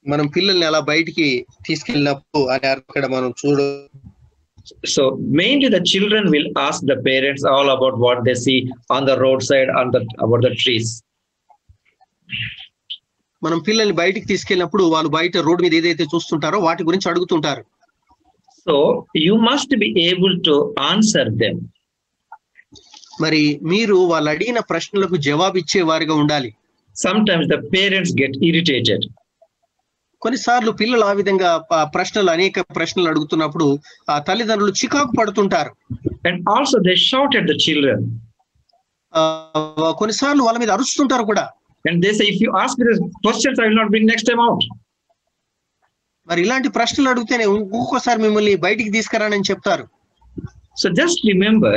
మనం పిల్లల్ని అలా బయటికి తీసుకెళ్ళినప్పుడు అని అక్కడ మనం So mainly the children will ask the parents all about what they see on the roadside, about the trees. మనం పిల్లల్ని బయటికి తీసుకెళ్ళినప్పుడు వాళ్ళు బయట రోడ్డు మీద ఏదైతే చూస్తుంటారో వాటి గురించి అడుగుతుంటారు. So you must be able to answer them. మరి మీరు వాళ్ళు అడిగిన ప్రశ్నలకు జవాబు ఇచ్చే వారిగా ఉండాలి. Sometimes the parents get irritated. కొన్నిసార్లు పిల్లలు ఆ విధంగా అనేక ప్రశ్నలు అడుగుతున్నప్పుడు ఆ తల్లిదండ్రులు చికాకు పడుతుంటారు. And also they shout at the children. కొన్నిసార్లు వాళ్ళ మీద అరుస్తుంటారు కూడా. And they say, if you ask me these questions, I will not bring next time out. మరి ఇలాంటి ప్రశ్నలు అడిగితేనే ఇంకొకసారి మిమ్మల్ని బయటికి తీసుకురానని చెప్తారు. So just remember,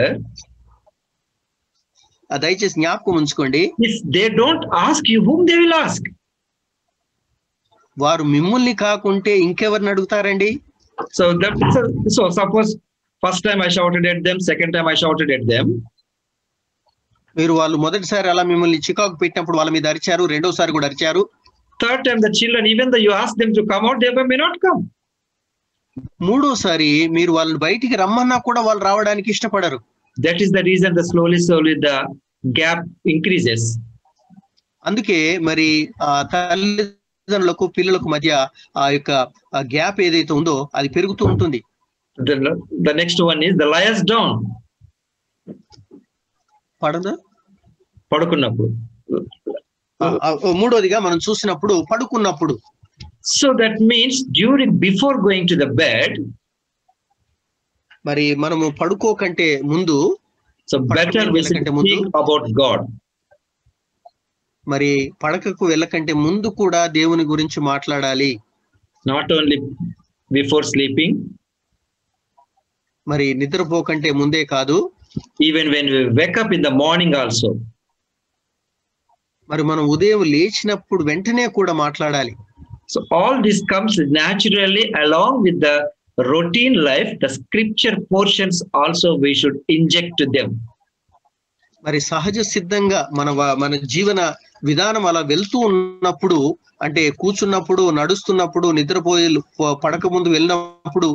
దయచేసి జ్ఞాపకం ఉంచుకోండి, if they don't ask you, whom they will ask? వారు మిమ్మల్ని కాకుంటే ఇంకెవరిని అడుగుతారండి? So suppose first time I shouted at them, second time I shouted at them. మీరు వాళ్ళు మొదటిసారి అలా మిమ్మల్ని చికాకు పెట్టినప్పుడు వాళ్ళ మీద అరిచారు, రెండోసారి కూడా అరిచారు. Third time the children, even though you ask them to come out, they may not come. మూడోసారి మీరు వాళ్ళని బయటికి రమ్మన్నా కూడా వాళ్ళు రావడానికి ఇష్టపడరు. That is the reason the slowly the gap increases. అందుకే మరి తల్లిదండ్రులకు పిల్లలకు మధ్య ఆ యొక్క గ్యాప్ ఏదైతే ఉందో అది పెరుగుతూ ఉంటుంది. The next one is the lies down. పడుకున్నప్పుడు. మూడోదిగా మనం చూసినప్పుడు పడుకున్నప్పుడు. So that means before going to the bed, మరి మనము పడుకోకంటే ముందు, so better we should think about God. మరి పడకకు వెళ్ళకంటే ముందు కూడా దేవుని గురించి మాట్లాడాలి. Not only before sleeping, మరి నిద్రపోకంటే ముందే కాదు, even when we wake up in the morning also. మరి మనం ఉదయం లేచినప్పుడు వెంటనే కూడా మాట్లాడాలి. So all this comes naturally along with the routine life. The scripture portions also we should inject to them. మరి సహజ సిద్ధంగా మన జీవన విధానం అలా వెళ్తూ ఉన్నప్పుడు, అంటే కూర్చున్నప్పుడు, నడుస్తున్నప్పుడు, నిద్రపోయే పడక ముందు వెళ్ళినప్పుడు,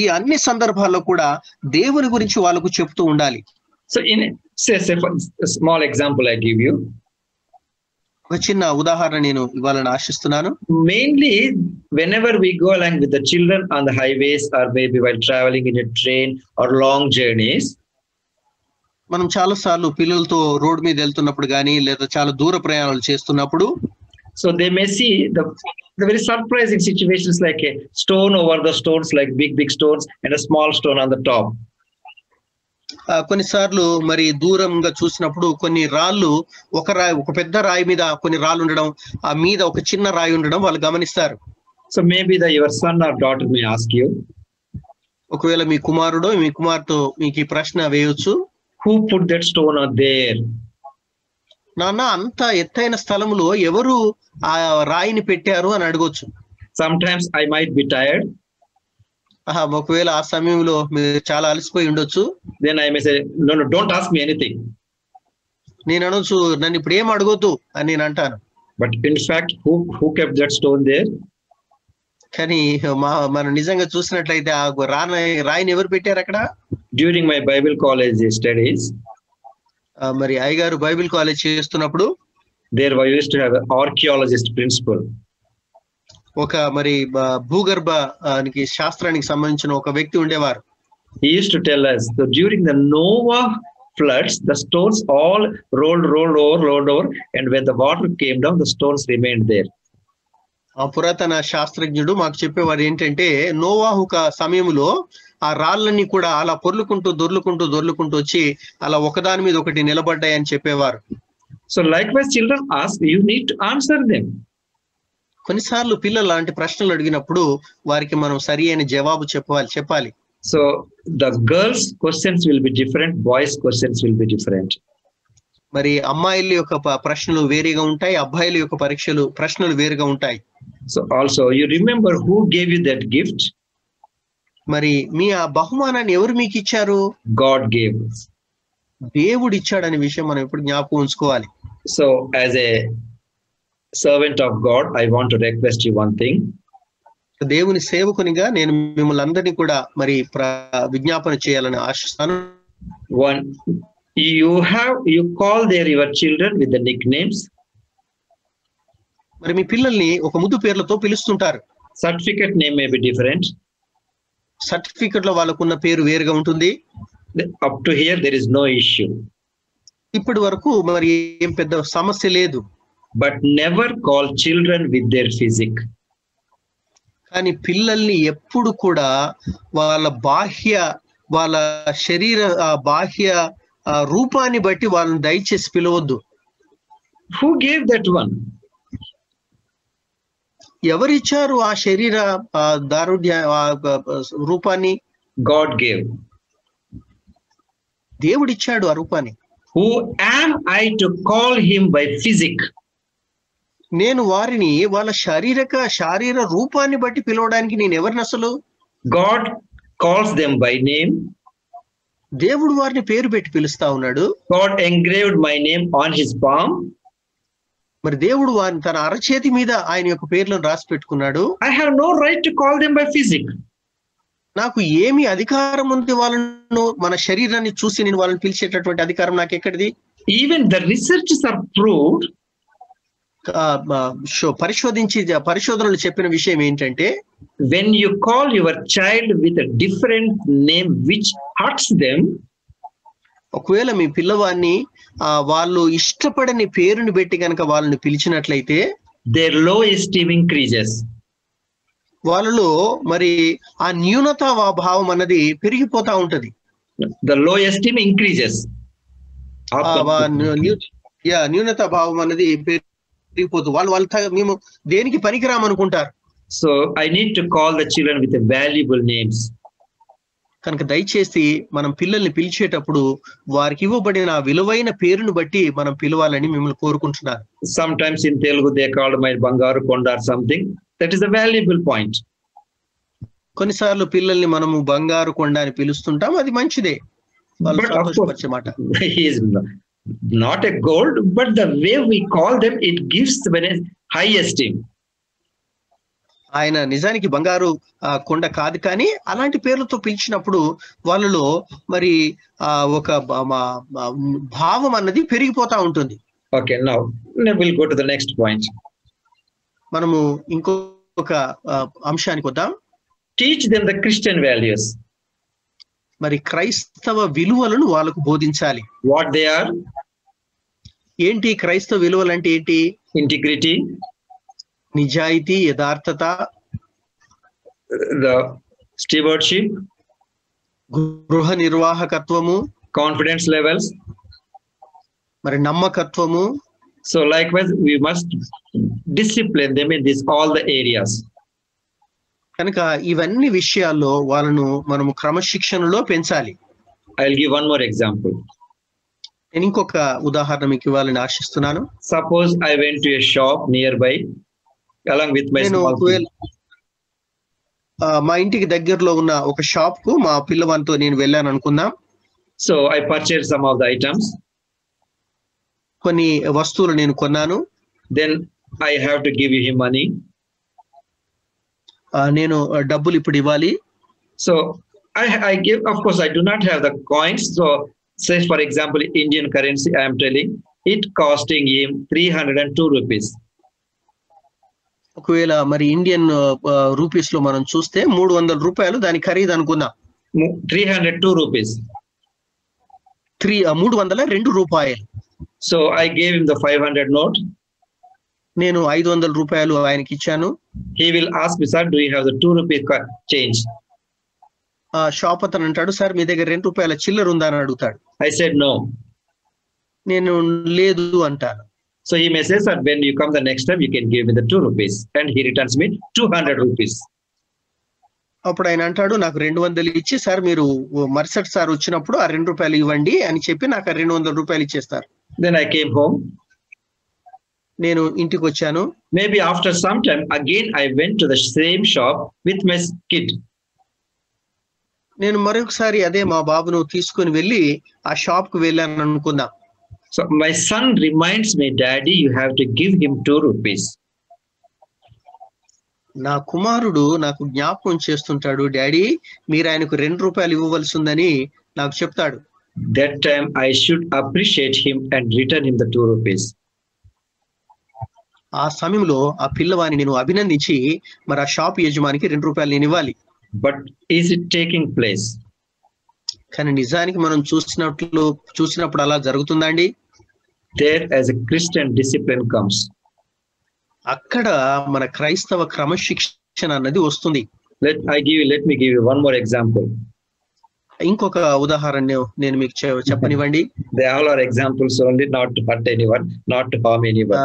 ఈ అన్ని సందర్భాల్లో కూడా దేవుని గురించి వాళ్ళకు చెప్తూ ఉండాలి. So in a small example I give you. ఒక చిన్న ఉదాహరణ నేను ఇవ్వాలని ఆశిస్తున్నాను. Mainly whenever we go along with the children on the highways, or maybe while traveling in a train or long journeys, మనం చాలా సార్లు పిల్లలతో రోడ్ మీద వెళ్తున్నప్పుడు కానీ, లేదా చాలా దూర ప్రయాణాలు చేస్తున్నప్పుడు, so they may see the very surprising situations like a stone over the stones, like big stones, and a small stone on the top. కొన్నిసార్లు మరి దూరంగా చూసినప్పుడు కొన్ని రాళ్ళు, ఒక పెద్ద రాయి మీద కొన్ని రాళ్ళు ఉండడం, ఆ మీద ఒక చిన్న రాయి ఉండడం వాళ్ళు గమనిస్తారు. So maybe your son or daughter may ask you, ఒకవేళ మీ కుమారుడో మీ కుమార్తె మీకు ఈ ప్రశ్న వేయొచ్చు, who put that stone out there? నాన్న, అంత ఎత్తైన స్థలంలో ఎవరు ఆ రాయిని పెట్టారు అని అడగొచ్చు. Sometimes I might be tired. ఒకవేళ ఆ సమయంలో మీరు చాలా అలసిపోయి ఉండొచ్చు. Then I may say, no, don't ask me anything. నేను అనొచ్చు, నన్ను ఇప్పుడు ఏం అడగొద్దు అని నేను అంటాను. But in fact, who kept that stone there? కానీ మనం నిజంగా చూసినట్లయితే ఆ రాయిని ఎవరు పెట్టారు అక్కడ? During my Bible college studies, మరి అయ్యగారు బైబిల్ కాలేజ్ చేస్తున్నప్పుడు, there we used to have an archaeologist principal. ఒక మరి భూగర్భానికి శాస్త్రానికి సంబంధించిన ఒక వ్యక్తి ఉండేవారు. He used to tell us that during the Noah floods, the stones all rolled over, and when the water came down, the stones remained there. ఆ పురాతన శాస్త్రజ్ఞుడు మాకు చెప్పేవారు ఏంటంటే, నోవాహు సమయంలో ఆ రాళ్ళన్నీ కూడా అలా దొర్లుకుంటూ వచ్చి అలా ఒకదాని మీద ఒకటి నిలబడ్డాయని చెప్పేవారు. So likewise, children ask, you need to answer them. కొన్నిసార్లు పిల్లలు లాంటి ప్రశ్నలు అడిగినప్పుడు వారికి మనం సరి అయిన జవాబు చెప్పాలి. So the girls' questions will be different, boys' questions will be different. మరి అమ్మాయిల యొక్క ప్రశ్నలు వేరేగా ఉంటాయి, అబ్బాయిల యొక్క ప్రశ్నలు వేరుగా ఉంటాయి. So also you remember who gave you that gift? మరి మీ ఆ బహుమానాన్ని ఎవరు మీకు ఇచ్చారు? God gave us. దేవుడు ఇచ్చాడనే విషయం మనం ఎప్పుడు జ్ఞాపకం ఉంచుకోవాలి. So as a servant of God, I want to request you one thing. దేవుని సేవకునిగా నేను మిమ్మల్ని అందరినీ కూడా మరి విజ్ఞాపన చేయాలని ఆశిస్తాను. One, you call your children with the nicknames. మరి మీ పిల్లల్ని ఒక ముద్దు పేర్లతో పిలుస్తుంటారు. Certificate name may be different. Certificate లో వాళ్ళకున్న పేరు వేరుగా ఉంటుంది. Up to here there is no issue. ఇప్పటి వరకు మరి ఏం పెద్ద సమస్య లేదు. But never call children with their physique. కానీ పిల్లల్ని ఎప్పుడు కూడా వాళ్ళ శరీర బాహ్య రూపాన్ని బట్టి వాళ్ళని దయచేసి పిలవద్దు. Who gave that one? ఎవరిచ్చారు ఆ శరీర దారుఢ్య రూపాన్ని? God gave. దేవుడిచ్చాడు ఆ రూపాన్ని. Who am I to call him by physic? నేను వారిని వాళ్ళ శారీర రూపాన్ని బట్టి పిలవడానికి నేను ఎవరిని అసలు? God calls them by name. దేవుడు వారిని పేరు పెట్టి పిలుస్తా ఉన్నాడు. God engraved my name on his palm. మరి దేవుడు వారిని తన అరచేతి మీద ఆయన యొక్క పేర్లను రాసి పెట్టుకున్నాడు. I have no right to call them by physic. నాకు ఏమి అధికారం ఉంది వాళ్ళను, మన శరీరాన్ని చూసి నేను వాళ్ళని పిలిచేటటువంటి అధికారం నాకు ఎక్కడిది? Even the researchers are proved. పరిశోధనలు చెప్పిన విషయం ఏంటంటే, when you call your child with a different name which hurts them, ఒకవేళ మీ పిల్లవాడిని వాళ్ళు ఇష్టపడని పేరుని పెట్టి కనుక వాళ్ళని పిలిచినట్లయితే their low esteem increases. వాళ్ళలో మరి ఆ న్యూనతా భావం అన్నది పెరిగిపోతా ఉంటది. The low esteem increases. న్యూనతా భావం అన్నది పెరిగిపోతుంది. వాళ్ళు మేము దేనికి పనికిరామనుకుంటారు. So I need to call the children with a valuable names. కనుక దయచేసి మనం పిల్లల్ని పిలిచేటప్పుడు వారికి ఇవ్వబడిన విలువైన పేరును బట్టి మనం పిలవాలని మిమ్మల్ని కోరుకుంటున్నారు. Sometimes in Telugu they called my Bangaru Konda or something. That is a valuable point. కొన్నిసార్లు పిల్లల్ని మనము బంగారు కొండ అని పిలుస్తుంటాం, అది మంచిదే. వాళ్ళు సంతోషపరిచే మాట. He is not a gold, but the way we call them, it gives them a high esteem. ఆయన నిజానికి బంగారు కొండ కాదు, కానీ అలాంటి పేర్లతో పిలిచినప్పుడు వాళ్ళలో మరి ఒక భావం అన్నది పెరిగిపోతా ఉంటుంది. Okay, now we'll go to the next point. మనము ఇంకొక అంశానికి వద్దాం. Teach them the Christian values. మరి క్రైస్తవ విలువలను వాళ్ళకు బోధించాలి. What they are? ఏంటి క్రైస్తవ విలువలు అంటే ఏంటి? Integrity, నిజాయితీ, యథార్థత, the stewardship, గృహ నిర్వాహకత్వము, confidence levels, మరి నమ్మకత్వము. So likewise we must discipline them in this all the areas. కనుక ఇవన్నీ విషయాల్లో వాళ్ళను మనము క్రమశిక్షణలో పెంచాలి. I'll give one more example. నేను ఇంకొక ఉదాహరణ మీకు ఇవ్వాలని ఆశిస్తున్నాను. Suppose I went to a shop nearby along with my small kids. మా ఇంటికి దగ్గరలో ఉన్న ఒక షాప్ కు మా పిల్లవానితో నేను వెళ్ళాను అనుకుందాం. So I purchased some of the items. కొన్ని వస్తువులు నేను కొన్నాను. Then I have to give him money. నేను డబ్బులు ఇప్పుడు ఇవ్వాలి. So I give, of course I do not have the coins. So say for example Indian currency I am telling it costing him 302 rupees. ఒకవేళ మరి Indian rupees లో మనం చూస్తే 300 రూపాయలు దాని ఖరీదు అనుకుందాం. 302 rupees. 302 రూపాయలు. So I gave him the 500 note. నేను 500 రూపాయలు ఆయనకి ఇచ్చాను. He will ask me, sir, do you have the 2 rupees change? Shop అతను అంటాడు, సార్ మీ దగ్గర 2 రూపాయల చిల్లర ఉందా అని అడుగుతాడు. I said no. నేను లేదు అంటాను. So he may say, sir, when you come the next time you can give me the 2 rupees, and he returns me 200 rupees. అప్పుడు ఆయన అంటాడు, నాకు 200 ఇచ్చి సార్ మీరు మరుసటి సార్ వచ్చినప్పుడు ఆ 2 రూపాయలు ఇవ్వండి అని చెప్పి నాకు ఆ 200 రూపాయలు ఇచ్చేస్తారు. Then I came home. నేను ఇంటికి వచ్చాను. Maybe after some time again I went to the same shop with my kid. నేను మరొకసారి అదే మా బాబును తీసుకొని వెళ్ళి ఆ షాప్ కు వెళ్ళాను అనుకుందాం. So my son reminds me, daddy, you have to give him 2 rupees. నా కుమారుడు నాకు జ్ఞాపకం చేస్తుంటాడు, డాడీ మీరు ఆయనకు 2 రూపాయలు ఇవ్వవలసి ఉందని నాకు చెప్తాడు. That time I should appreciate him and return him the 2 rupees. ఆ సమయంలో ఆ పిల్లవాడిని నేను అభినందించి మరి ఆ షాప్ యజమానికి 2 రూపాయలు నేను ఇవ్వాలి. But is it taking place? కానీ నిజానికి మనం చూసినప్పుడు అలా జరుగుతుందండి? There as a Christian discipline comes. అక్కడ మన క్రైస్తవ క్రమశిక్షణ అన్నది వస్తుంది. Let me give you one more example. ఇంకొక ఉదాహరణ నేను మీకు చెప్పనివ్వండి. They all are examples only, not to hurt anyone, not to harm anyone.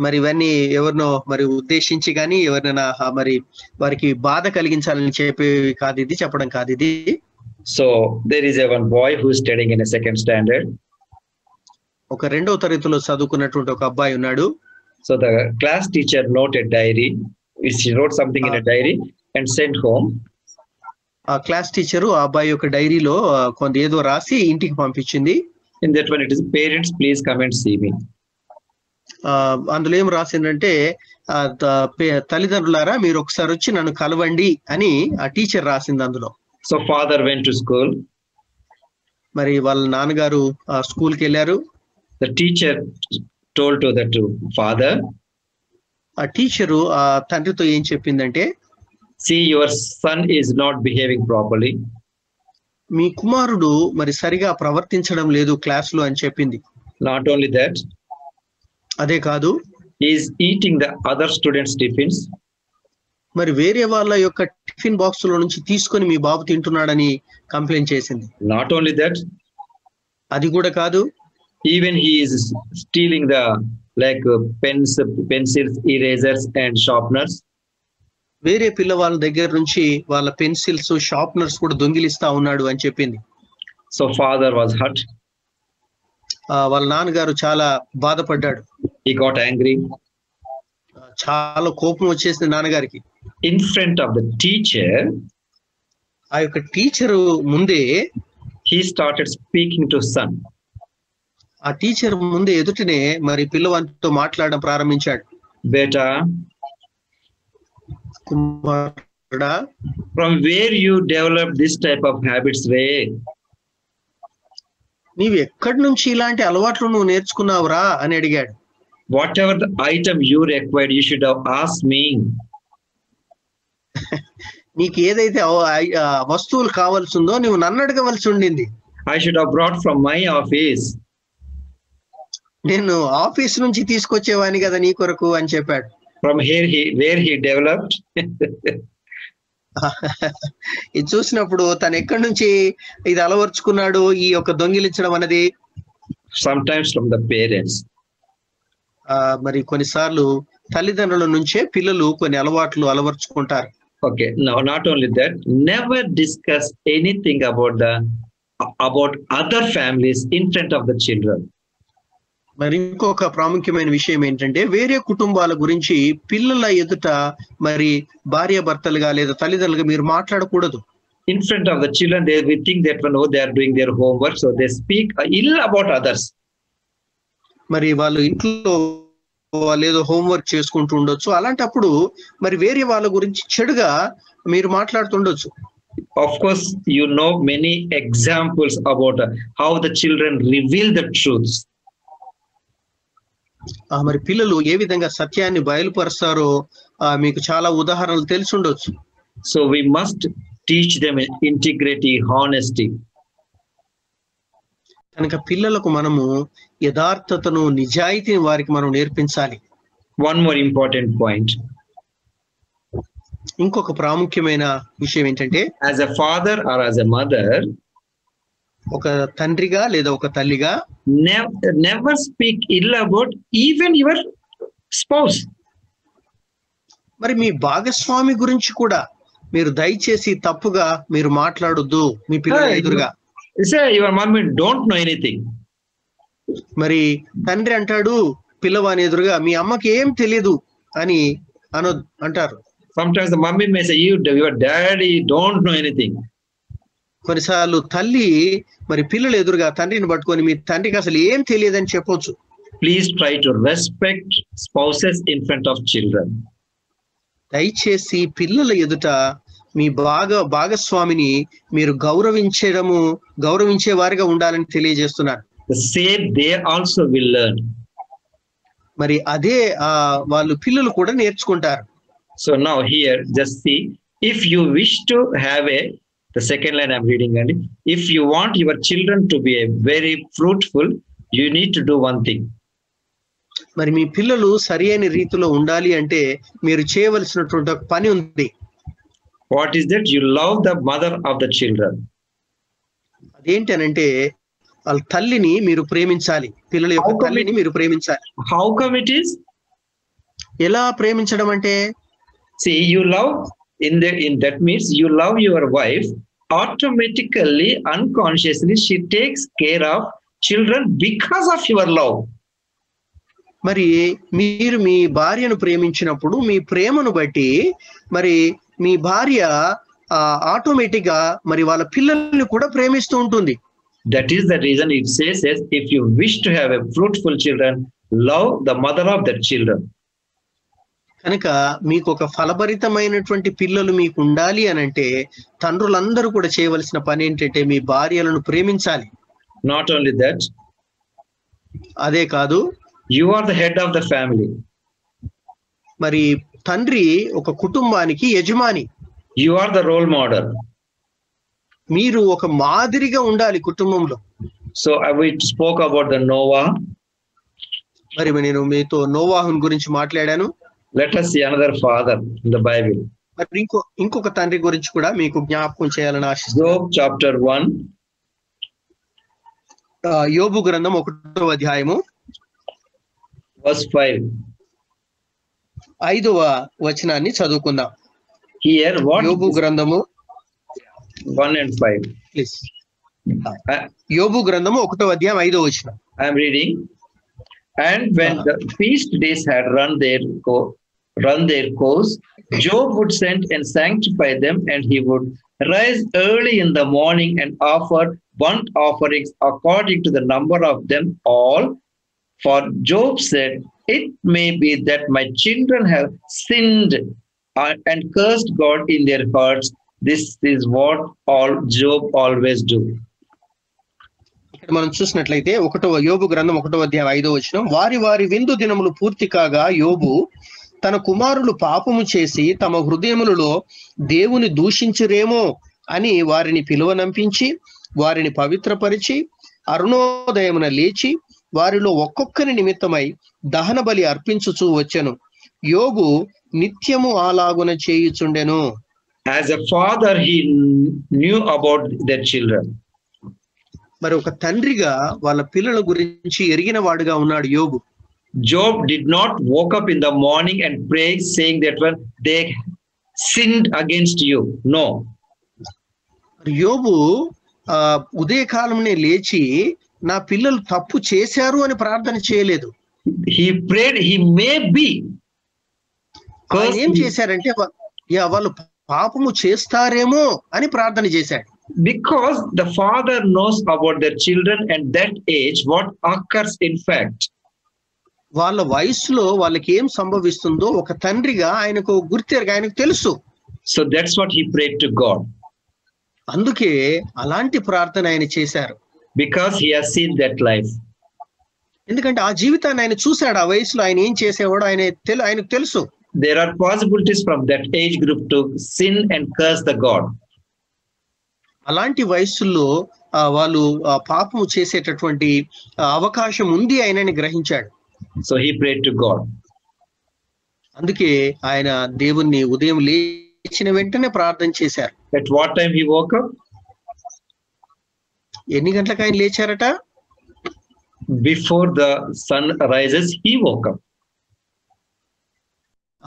మరి ఇవన్నీ ఎవరినో మరి ఉద్దేశించి కానీ ఎవరినైనా మరి వారికి బాధ కలిగించాలని చెప్పడం కాదు ఇది. So there is one boy who is studying in a second standard. ఒక రెండవ తరగతిలో చదువుకున్నటువంటి ఒక అబ్బాయి ఉన్నాడు. So the class teacher wrote a diary. She wrote something in a diary and sent home. ఆ క్లాస్ టీచరు ఆ అబ్బాయి యొక్క డైరీలో కొంత ఏదో రాసి ఇంటికి పంపించింది. In that one it is, parents please come and see me. అందులో ఏం రాసిందంటే తల్లిదండ్రులారా మీరు ఒకసారి వచ్చి నన్ను కలవండి అని ఆ టీచర్ రాసింది అందులో. So father went to school. మరి వాళ్ళ నాన్నగారు స్కూల్కి వెళ్ళారు. The teacher told to the father. ఆ టీచరు ఆ తండ్రితో ఏం చెప్పిందంటే, see your son is not behaving properly. మీ కుమారుడు మరి సరిగా ప్రవర్తించడం లేదు క్లాసులో అని చెప్పింది. Not only that, అదే కాదు, he is eating the other students' tiffins. మరి వేరే వాళ్ళ యొక్క టిఫిన్ బాక్స్ లో నుంచి తీసుకొని మీ బాబు తింటున్నాడని కంప్లైంట్ చేసింది. Not only that, అది కూడా కాదు, even he is stealing the pens, pencils, erasers and sharpeners. వేరే పిల్లవాళ్ళ దగ్గర నుంచి వాళ్ళ పెన్సిల్స్, షార్ప్నర్స్ కూడా దొంగిలిస్తా ఉన్నాడు అని చెప్పింది. So father was hurt. వాళ్ళ నాన్నగారు చాలా బాధపడ్డాడు. He got angry. చాలా కోపం వచ్చేసింది నాన్నగారికి. In front of the teacher, ఆ యొక్క టీచరు ముందే he started speaking to son. ఆ టీచర్ ముందే ఎదుటనే మరి పిల్లవాడితో మాట్లాడడం ప్రారంభించాడు. Beta, కుమారుడా, from where you develop this type of habits, Ray? నీవు ఎక్కడి నుంచి ఇలాంటి అలవాట్లు నువ్వు నేర్చుకున్నావురా అని అడిగాడు. Whatever the item you required, you should have asked me. నీకు ఏదైతే వస్తువులు కావాల్సిందో నువ్వు నన్ను అడగవలసి ఉండింది. I should have brought from my office. నేను ఆఫీస్ నుంచి తీసుకొచ్చేవాని కదా నీ కొరకు అని చెప్పాడు. From here where he developed. ఇది చూసినప్పుడు తను ఎక్కడి నుంచి ఇది అలవర్చుకున్నాడు ఈ యొక్క దొంగిలించడం అనేది. Sometimes from the parents. మరి కొన్నిసార్లు తల్లిదండ్రుల నుంచే పిల్లలు కొన్ని అలవాట్లు అలవర్చుకుంటారు. Okay, now not only that, never discuss anything about other families in front of the children. మరి ఇంకొక ప్రాముఖ్యమైన విషయం ఏంటంటే, వేరే కుటుంబాల గురించి పిల్లల ఎదుట మరి భార్యాభర్తలుగా లేదా తల్లిదండ్రులుగా మీరు మాట్లాడకూడదు. In front of the children, they will think that they are doing their homework, so they speak ill about others. మరి వాళ్ళు ఇంట్లో వాళ్ళు ఏదో హోంవర్క్ చేసుకుంటూ ఉండొచ్చు. అలాంటప్పుడు మరి వేరే వాళ్ళ గురించి చెడుగా మీరు మాట్లాడుతుండొచ్చు. Of course, you know many examples about how the children reveal the truths. మరి పిల్లలు ఏ విధంగా సత్యాన్ని బయలుపరుస్తారో మీకు చాలా ఉదాహరణలు తెలిసి ఉండొచ్చు. So we must teach them integrity, honesty. కనుక పిల్లలకు మనము యథార్థతను, నిజాయితీని వారికి మనం నేర్పించాలి. One more important point. ఇంకొక ప్రాముఖ్యమైన విషయం ఏంటంటే, as a father or as a mother, ఒక తండ్రిగా లేదా ఒక తల్లిగా never speak ill about even your spouse. మరి మీ భాగస్వామి గురించి కూడా మీరు దయచేసి తప్పుగా మీరు మాట్లాడొద్దు మీ పిల్లల ఎదురుగా. Say your mom don't know anything. మరి తండ్రి అంటాడు పిల్లవాని ఎదురుగా, మీ అమ్మకి ఏం తెలియదు అని అంటారు. Sometimes the mummy may say, your daddy don't know anything. కొన్నిసార్లు తల్లి మరి పిల్లల ఎదురుగా తండ్రిని పట్టుకొని మీ తండ్రికి అసలు ఏం తెలియదని చెప్పొచ్చు. Please try to respect spouses in front of children. దయచేసి పిల్లల ఎదుట మీ భాగస్వామిని మీరు గౌరవించే వారిగా ఉండాలని తెలియజేస్తున్నారు. The same they also will learn. మరి అదే వాళ్ళు పిల్లలు కూడా నేర్చుకుంటారు. So now here just see, if you wish to have the second line I'm reading, and if you want your children to be very fruitful, you need to do one thing. మరి మీ పిల్లలు సరైన రీతిలో ఉండాలి అంటే మీరు చేయవలసినటువంటి ఒక పని ఉంది. What is that? You love the mother of the children. అదేంటనంటే వాళ్ళ తల్లిని మీరు ప్రేమించాలి. పిల్లల యొక్క తల్లిని మీరు ప్రేమించాలి. How come it is? ఎలా ప్రేమించడం అంటే, see, you love in that means you love your wife automatically, unconsciously, she takes care of children because of your love. మరి మీరు మీ భార్యను ప్రేమించినప్పుడు మీ ప్రేమను బట్టి మరి మీ భార్య ఆటోమేటిక్ గా మరి వాళ్ళ పిల్లల్ని కూడా ప్రేమిస్తూ ఉంటుంది. That is the reason it says, if you wish to have a fruitful children, love the mother of their children. కనుక మీకు ఒక ఫలభరితమైనటువంటి పిల్లలు మీకు ఉండాలి అని అంటే తండ్రులందరూ కూడా చేయవలసిన పని ఏంటంటే మీ భార్యలను ప్రేమించాలి. Not only that, అదే కాదు, you are the head of the family. మరి తండ్రి ఒక కుటుంబానికి యజమాని. You are the role model. మీరు ఒక మాదిరిగా ఉండాలి కుటుంబంలో. So we spoke about the Noah. మరి నేను మీతో నోవాహుని గురించి మాట్లాడాను. Let us see another father in the Bible. మరి ఇంకొక తండ్రి గురించి కూడా మీకు జ్ఞాపకం చేయాలని ఆశిస్తున్నాను. Job chapter 1. యోబు గ్రంథం 1వ అధ్యాయము verse 5. 5వ వచనాన్ని చదువుకుందాం. Here what? యోబు గ్రంథము 1 and 5. ప్లీజ్. యోబు గ్రంథము 1వ అధ్యాయం 5వ వచనం. I am reading. And when the feast days had run their course, Job would send and sanctify them, and he would rise early in the morning and offer burnt offerings according to the number of them all. For Job said, "It may be that my children have sinned and cursed God in their hearts. This is what all Job always do." ఇక్కడ మనం చూసినట్లయితే యోబు గ్రంథం 1వ అధ్యాయం 5వ వచనం, వారి విందు దినములు పూర్తి కాగా యోబు తన కుమారులు పాపము చేసి తమ హృదయములలో దేవుని దూషించురేమో అని వారిని పిలువనంపించి వారిని పవిత్రపరిచి అరుణోదయమున లేచి వారిలో ఒక్కొక్కరి నిమిత్తమై దహన బలి అర్పించుచూ వచ్చెను. యోబు నిత్యము అలాగున చేయుచుండెను. As a father, he knew about their children. మరి ఒక తండ్రిగా వాళ్ళ పిల్లల గురించి ఎరిగిన వాడుగా ఉన్నాడు యోబు. Job did not woke up in the morning and pray saying that they sinned against you. No. యోబు ఉదయకాలంనే లేచి నా పిల్లలు తప్పు చేశారు అని ప్రార్థన చేయలేదు. He prayed, he may be. ఏం చేశారంటే వాళ్ళు పాపము చేస్తారేమో అని ప్రార్థన చేశాడు. Because the father knows about their children and that age what occurs in fact. వాళ్ళ వయసులో వాళ్ళకి ఏం సంభవిస్తుందో ఒక తండ్రిగా ఆయనకు గుర్తెరగా ఆయనకు తెలుసు. So that's what he prayed to God. అందుకే అలాంటి ప్రార్థన ఆయన చేశారు. Because he has seen that life. ఎందుకంటే ఆ జీవితాన్ని ఆయన చూశాడు. ఆ వయసులో ఆయన ఏం చేసేవాడు ఆయనకు తెలుసు. There are possibilities from that age group to sin and curse the God. అలాంటి వయసుల్లో వాళ్ళు పాపము చేసేటటువంటి అవకాశం ఉంది ఆయనని గ్రహించాడు. So he prayed to God. అందుకే ఆయన దేవుణ్ణి ఉదయం లేచిన వెంటనే ప్రార్థన చేశారు. At what time he woke up? ఎన్ని గంటలకు ఆయన లేచారట? Before the sun rises, he woke up.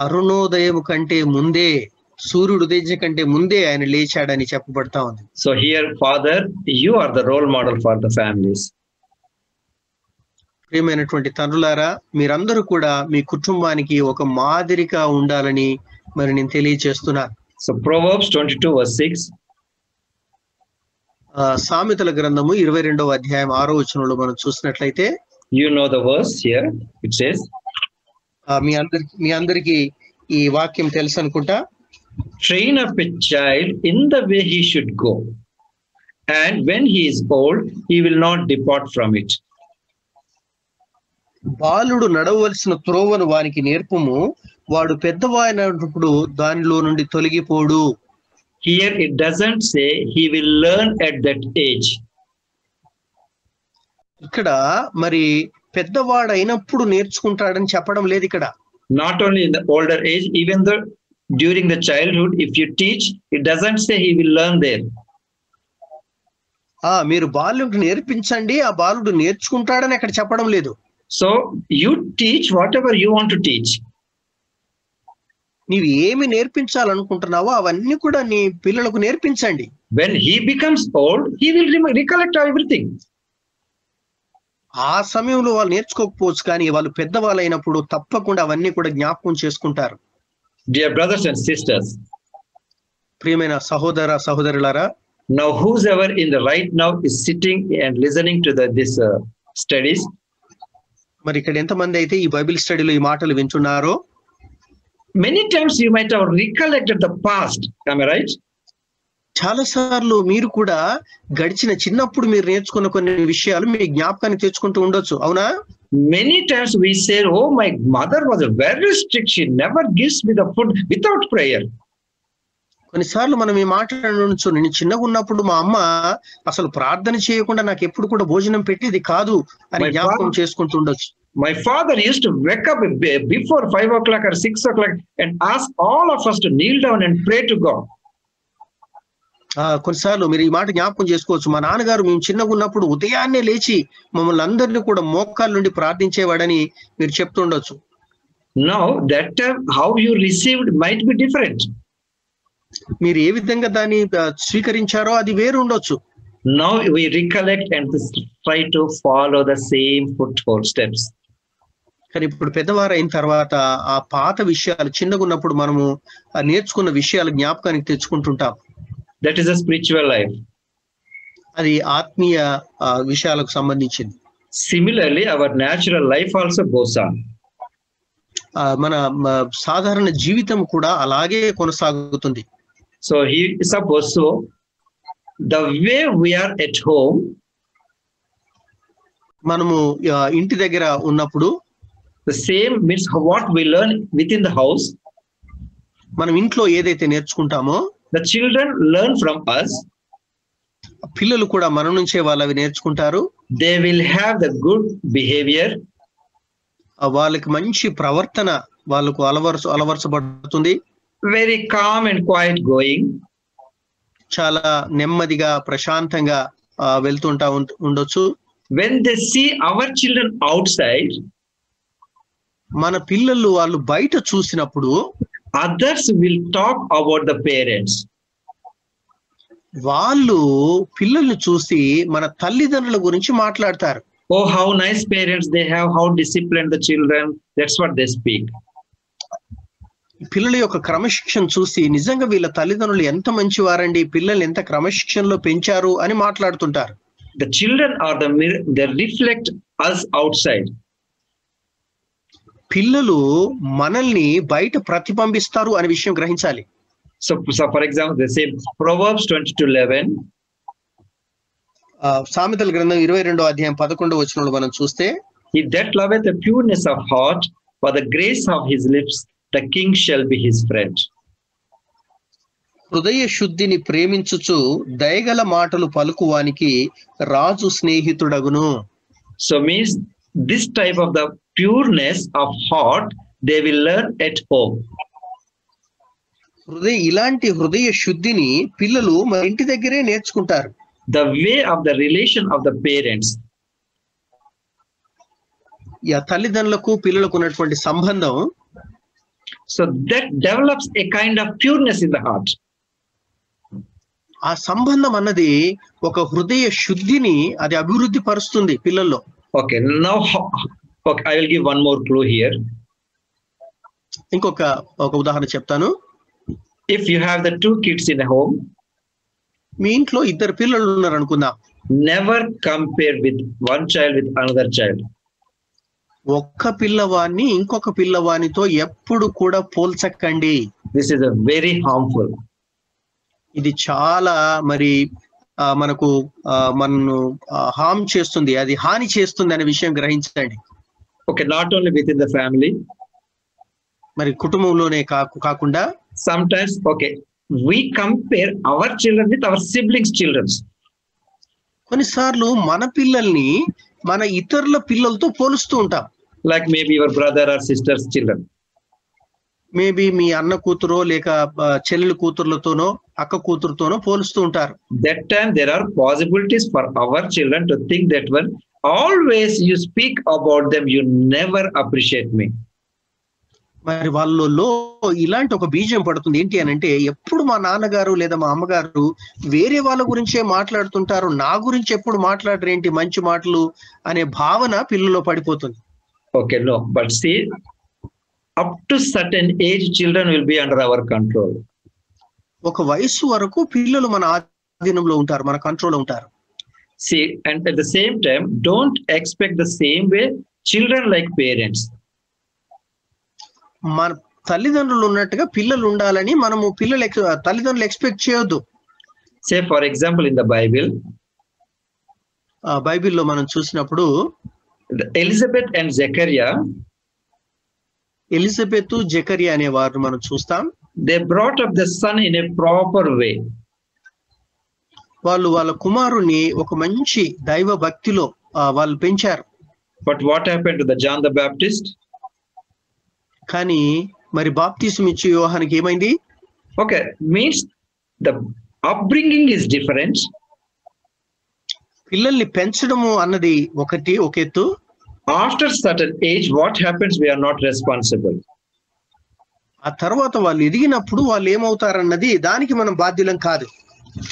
అరుణోదయం కంటే ముందే, సూర్యుడు ఉదయించే కంటే ముందే ఆయన లేచాడని చెప్పబడతా ఉంది. So here, Father, you are the role model for the families. ప్రియమైనటువంటి తండ్రులారా, మీరందరూ కూడా మీ కుటుంబానికి ఒక మాదిరిగా ఉండాలని మరి నేను తెలియజేస్తున్నాను. So Proverbs 22 verse 6. సామెతల గ్రంథము 22వ అధ్యాయం 6వ వచనంలో మనం చూసినట్లయితే, You know the verse here. It says, మీ అందరికి ఈ వాక్యం తెలుసు అనుకుంటా. Train up a child in the way he should go, and when he is old, he will not depart from it. బాలుడు నడవలసిన త్రోవను వానికి నేర్పుము, వాడు పెద్దవాడైనప్పుడు దానిలో నుండి తొలగిపోడు. Here it doesn't say he will learn at that age. ఇక్కడ మరి పెద్దవాడైనప్పుడు నేర్చుకుంటాడని చెప్పడం లేదు ఇక్కడ. Not only in the older age, even though during the childhood, if you teach, it doesn't say he will learn there. మీరు బాలుడికి నేర్పించండి, ఆ బాలుడు నేర్చుకుంటాడని అక్కడ చెప్పడం లేదు. So you teach whatever you want to teach. నీవు ఏమి నేర్పించాలనుకుంటున్నావో అవన్నీ కూడా నీ పిల్లలకు నేర్పించండి. When he becomes old, he will recollect everything. ఆ సమయంలో వాళ్ళు నేర్చుకోకపోవచ్చు, కానీ వాళ్ళు పెద్దవాళ్ళు అయినప్పుడు తప్పకుండా అవన్నీ కూడా జ్ఞాపకం చేసుకుంటారు. Dear brothers and sisters, ప్రియమైన సహోదర సహోదరులారా, now whosoever in the right now is sitting and listening to this studies, మరి ఇక్కడ ఎంతమంది అయితే ఈ బైబిల్ స్టడీలో ఈ మాటలు వింటున్నారో, many times you might have recollected the past. Am I right? చాలా సార్లు మీరు కూడా గడిచిన చిన్నప్పుడు మీరు నేర్చుకున్న కొన్ని విషయాలు మీ జ్ఞాపకానికి తెచ్చుకుంటూ ఉండొచ్చు, అవునా? Many times we say, oh, my mother was very strict, she never gives me the food without prayer. కొన్నిసార్లు మనం ఈ మాట్లాడచ్చు, నేను చిన్నగా ఉన్నప్పుడు మా అమ్మ అసలు ప్రార్థన చేయకుండా నాకు ఎప్పుడు కూడా భోజనం పెట్టేది కాదు అని జ్ఞాపకం చేసుకుంటూ ఉండొచ్చు. My father used to wake up before 5 o'clock or 6 o'clock and ask all of us to kneel down and pray to God. కొన్నిసార్లు మీరు ఈ మాట జ్ఞాపకం చేసుకోవచ్చు, మా నాన్నగారు మేము చిన్నగా ఉన్నప్పుడు ఉదయాన్నే లేచి మమ్మల్ని అందరినీ కూడా మోకాళ్ళ నుండి ప్రార్థించేవాడని మీరు చెప్తుండొచ్చు. Now that time how you received might be different. మీరు ఏ విధంగా దాన్ని స్వీకరించారో అది వేరు ఉండొచ్చు. Now we recollect and try to follow the same footsteps. కానీ ఇప్పుడు పెద్దవారు అయిన తర్వాత ఆ పాత విషయాలు చిన్నగా ఉన్నప్పుడు మనము నేర్చుకున్న విషయాలు జ్ఞాపకానికి తెచ్చుకుంటుంటాం. That is a spiritual life. అది ఆత్మీయ విషయాలకు సంబంధించింది. Similarly, our natural life also goes on. మన సాధారణ జీవితం కూడా అలాగే కొనసాగుతుంది. So suppose the way we are at home, మనము ఇంటి దగ్గర ఉన్నప్పుడు the same means what we learn within the house. మనం ఇంట్లో ఏదైతే నేర్చుకుంటామో the children learn from us. పిల్లలు కూడా మన నుంచే వాళ్ళు అవి నేర్చుకుంటారు. They will have the good behavior. వాళ్ళకి మంచి ప్రవర్తన వాళ్ళకు అలవరచబడుతుంది. Very calm and quiet going. చాలా నెమ్మదిగా ప్రశాంతంగా వెళ్తుంటా ఉండొచ్చు. When they see our children outside, మన పిల్లలు వాళ్ళు బయట చూసినప్పుడు others will talk about the parents. వాళ్ళు పిల్లల్ని చూసి మన తల్లిదండ్రుల గురించి మాట్లాడతారు. Oh, how nice parents they have, how disciplined the children. That's what they speak. పిల్లల యొక్క క్రమశిక్షణ చూసి నిజంగా వీళ్ళ తల్లిదండ్రులు ఎంత మంచివారండి, పిల్లల్ని ఎంత క్రమశిక్షణలో పెంచారు అని మాట్లాడుతుంటారు. The children are the mirror, they reflect us outside. పిల్లలు మనల్ని బయట ప్రతిబింబిస్తారు అనే విషయం గ్రహించాలి. So for example, they say Proverbs 22:11. సామెతల గ్రంథం 22వ అధ్యాయం 11వ వచనంలో మనం చూస్తే, He that loveth the pureness of heart, for the grace of his lips, the king shall be his friend. హృదయ శుద్ధిని ప్రేమించుచు దయగల మాటలు పలుకువానికి రాజు స్నేహితుడగును. So means this type of the pureness of heart they will learn at home. ఇలాంటి హృదయ శుద్ధిని పిల్లలు మన ఇంటి దగ్గరే నేర్చుకుంటారు. The way of the relation of the parents. తల్లిదండ్రులకు పిల్లలకు ఉన్నటువంటి సంబంధం, so that develops a kind of pureness in the heart. ఆ సంబంధం అన్నది ఒక హృదయ శుద్ధిని అది అభివృద్ధి పరుస్తుంది పిల్లల్లో. Okay, now okay, I will give one more clue here. ఇంకొక ఉదాహరణ చెప్తాను. If you have the 2 kids in a home, మీ ఇంట్లో 2 పిల్లలు ఉన్నారు అనుకుందాం. never compare with one child with another child. ఒక్క పిల్లవాడిని ఇంకొక పిల్లవానితో ఎప్పుడు కూడా పోల్చకండి. This is a very harmful. ఇది చాలా మరి మనకు మనను హామ్ చేస్తుంది, అది హాని చేస్తుంది అనే విషయం గ్రహించండి. Okay, not only within the family, మరి కుటుంబంలోనే కాకుండా sometimes okay we compare our children with our siblings' children. కొన్నిసార్లు మన పిల్లల్ని మన ఇతరుల పిల్లలతో పోలుస్తూ ఉంటాం. Like maybe your brother or sister's children. Maybe మీ అన్న కూతురో లేక చెల్లెలు కూతుర్లతోనో అక్క కూతురుతోనో పోలుస్తూ ఉంటారు. That time there are possibilities for our children to think that one always you speak about them, you never appreciate me. మరి వాళ్ళలో ఇలాంటి ఒక బీజం పడుతుంది. ఏంటి అని అంటే, ఎప్పుడు మా నాన్నగారు లేదా మా అమ్మగారు వేరే వాళ్ళ గురించే మాట్లాడుతుంటారు, నా గురించి ఎప్పుడు మాట్లాడరేంటి మంచి మాటలు అనే భావన పిల్లల్లో పడిపోతుంది. Okay, no, but see, up to certain age, children will be under our control. ఒక వయసు వరకు పిల్లలు మన ఆధీనంలో ఉంటారు, మన కంట్రోల్లో ఉంటారు. See, and at the same time, don't expect the same way children like parents. మన తల్లిదండ్రులు ఉన్నట్టుగా పిల్లలు ఉండాలని మనము తల్లిదండ్రులు ఎక్స్పెక్ట్ చేయొద్దు. Say, for example, in the Bible, బైబిల్లో మనం చూసినప్పుడు Elizabeth and Zechariah, Elizabeth Zechariah అనే వారిని మనం చూస్తాం. they brought up the son in a proper way. వాళ్ళు వాళ్ళ కుమారుని ఒక మంచి దైవ భక్తిలో వాళ్ళు పెంచారు. But what happened to the John the Baptist? కానీ మరి బాప్తిసం ఇచ్చే యోహానికి ఏమైంది? Okay, means the upbringing is different. పిల్లల్ని పెంచడము అన్నది ఒక ఎత్తు. After certain age, what happens? We are not responsible. ఆ తర్వాత వాళ్ళు ఎదిగినప్పుడు వాళ్ళు ఏమవుతారన్నది దానికి మనం బాధ్యులం కాదు.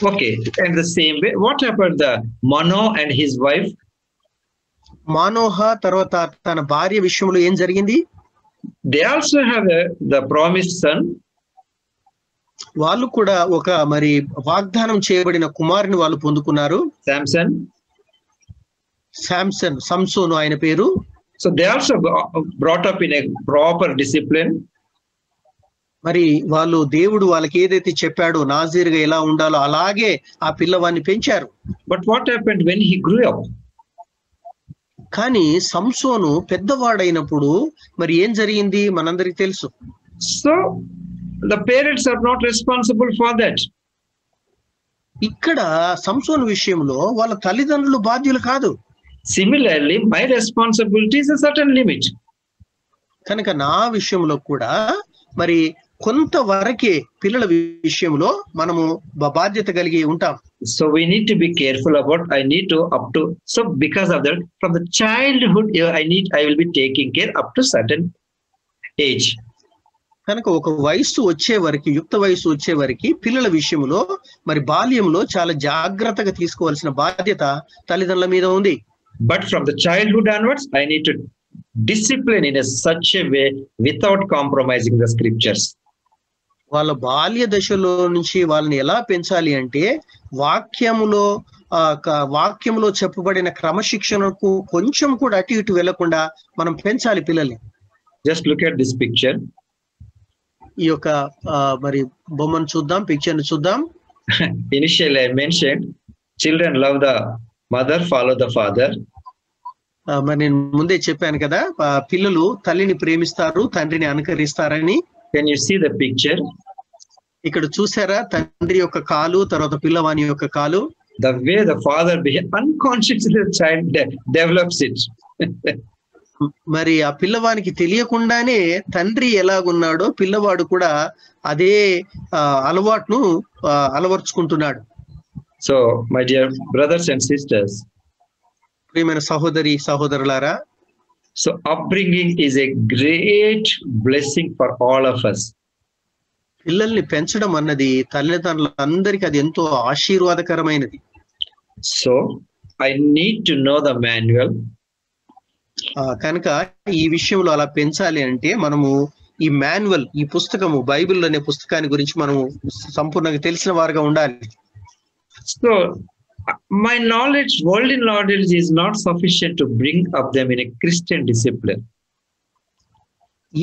Okay, and the same way, what happened to Manoah and his wife? Manoah తర్వాత తన భార్య విషయంలో ఏం జరిగింది? They also have the promised son. వాళ్ళు కూడా ఒక మరి వాగ్దానం చేయబడిన కుమారుని వాళ్ళు పొందుకున్నారు. సంసోను ఆయన పేరు. So they also brought up in a proper discipline. మరి వాళ్ళు దేవుడు వాళ్ళకి ఏదైతే చెప్పాడో నాజీరుగా ఎలా ఉండాలో అలాగే ఆ పిల్లవాడిని పెంచారు. But what happened when he grew up? కానీ సంసోను పెద్దవాడైనప్పుడు మరి ఏం జరిగింది మనందరికి తెలుసు. So the parents are not responsible for that. ఇక్కడ సంసోను విషయంలో వాళ్ళ తల్లిదండ్రులు బాధ్యులు కాదు. Similarly, my responsibility is a certain limit. కనుక నా విషయంలో కూడా మరి కొంతవరకే పిల్లల విషయంలో మనము బాధ్యత కలిగి ఉంటాం. So we need to be careful about, I need to up to, so because of that, from the childhood, I will be taking care up to certain age. కనుక ఒక వయసు వచ్చే వరకు, యుక్త వయసు వచ్చే వరకు పిల్లల విషయంలో మరి బాల్యంలో చాలా జాగ్రత్తగా తీసుకోవాల్సిన బాధ్యత తల్లిదండ్రుల మీద ఉంది. But from the childhood onwards, I need to discipline in such a way without compromising the scriptures. వాళ్ళ బాల్య దశలో నుంచి వాళ్ళని ఎలా పెంచాలి అంటే వాక్యములో చెప్పబడిన క్రమశిక్షణకు కొంచెం కూడా అటు ఇటు వెళ్లకుండా మనం పెంచాలి పిల్లల్ని. Just look at this picture. ఈ యొక్క మరి బొమ్మను చూద్దాం, పిక్చర్ ని చూద్దాం. Initially I mentioned children love the mother, follow the father. మరి నేను ముందే చెప్పాను కదా, పిల్లలు తల్లిని ప్రేమిస్తారు, తండ్రిని అనుకరిస్తారని. Can you see the picture? ఇక్కడ చూసారా తండ్రి యొక్క కాలు, తర్వాత పిల్లవాని యొక్క కాలు. The way the father unconsciously the child develops it. మరి ఆ పిల్లవానికి తెలియకుండానే తండ్రి ఎలాగున్నాడో పిల్లవాడు కూడా అదే అలవాటును అలవర్చుకుంటున్నాడు. So my dear brothers and sisters, ప్రియమైన సహోదరులారా, so upbringing is a great blessing for all of us. పిల్లల్ని పెంచడం అన్నది తల్లిదండ్రులందరికీ అది ఎంతో ఆశీర్వాదకరమైనది. So I need to know the manual. కనుక ఈ విషయంలో అలా పెంచాలి అంటే మనము ఈ మాన్యువల్, ఈ పుస్తకము, బైబిల్ అనే పుస్తకాన్ని గురించి మనము సంపూర్ణంగా తెలిసిన వారుగా ఉండాలి. So my knowledge, worldly knowledge is not sufficient to bring up them in a Christian discipline.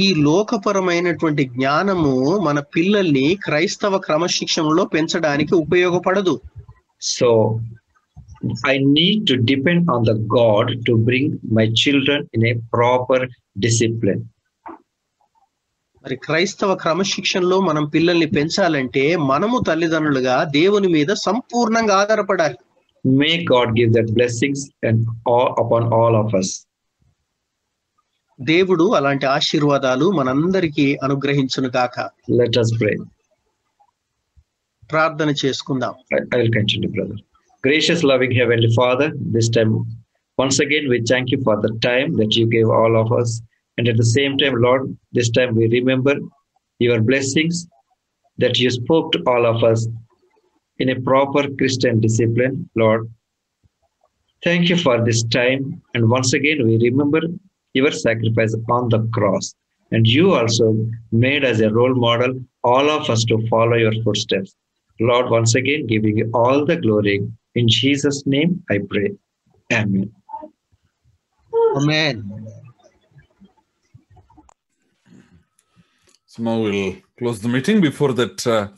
ఈ లోకపరమైనటువంటి జ్ఞానము మన పిల్లల్ని క్రైస్తవ క్రమశిక్షణలో పెంచడానికి ఉపయోగపడదు. So I need to depend on the God to bring my children in a proper discipline. మరి క్రైస్తవ క్రమశిక్షణలో మనం పిల్లల్ని పెంచాలంటే మనము తల్లిదండ్రులుగా దేవుని మీద సంపూర్ణంగా ఆధారపడాలి. May God give that blessings and upon all of us. దేవుడు అలాంటి ఆశీర్వాదాలు మనందరికీ అనుగ్రహించును గాక. Let us pray. ప్రార్థన చేసుకుందాం. I will continue, brother. Gracious, loving Heavenly Father, this time once again we thank you for the time that you gave all of us And at the same time, Lord, this time we remember your blessings that you spoke to all of us in a proper Christian discipline. Lord, thank you for this time. And once again, we remember your sacrifice on the cross. And you also made us a role model, all of us to follow your footsteps. Lord, once again, giving you all the glory. In Jesus' name, I pray. Amen. Amen. So now we'll close the meeting. Before that,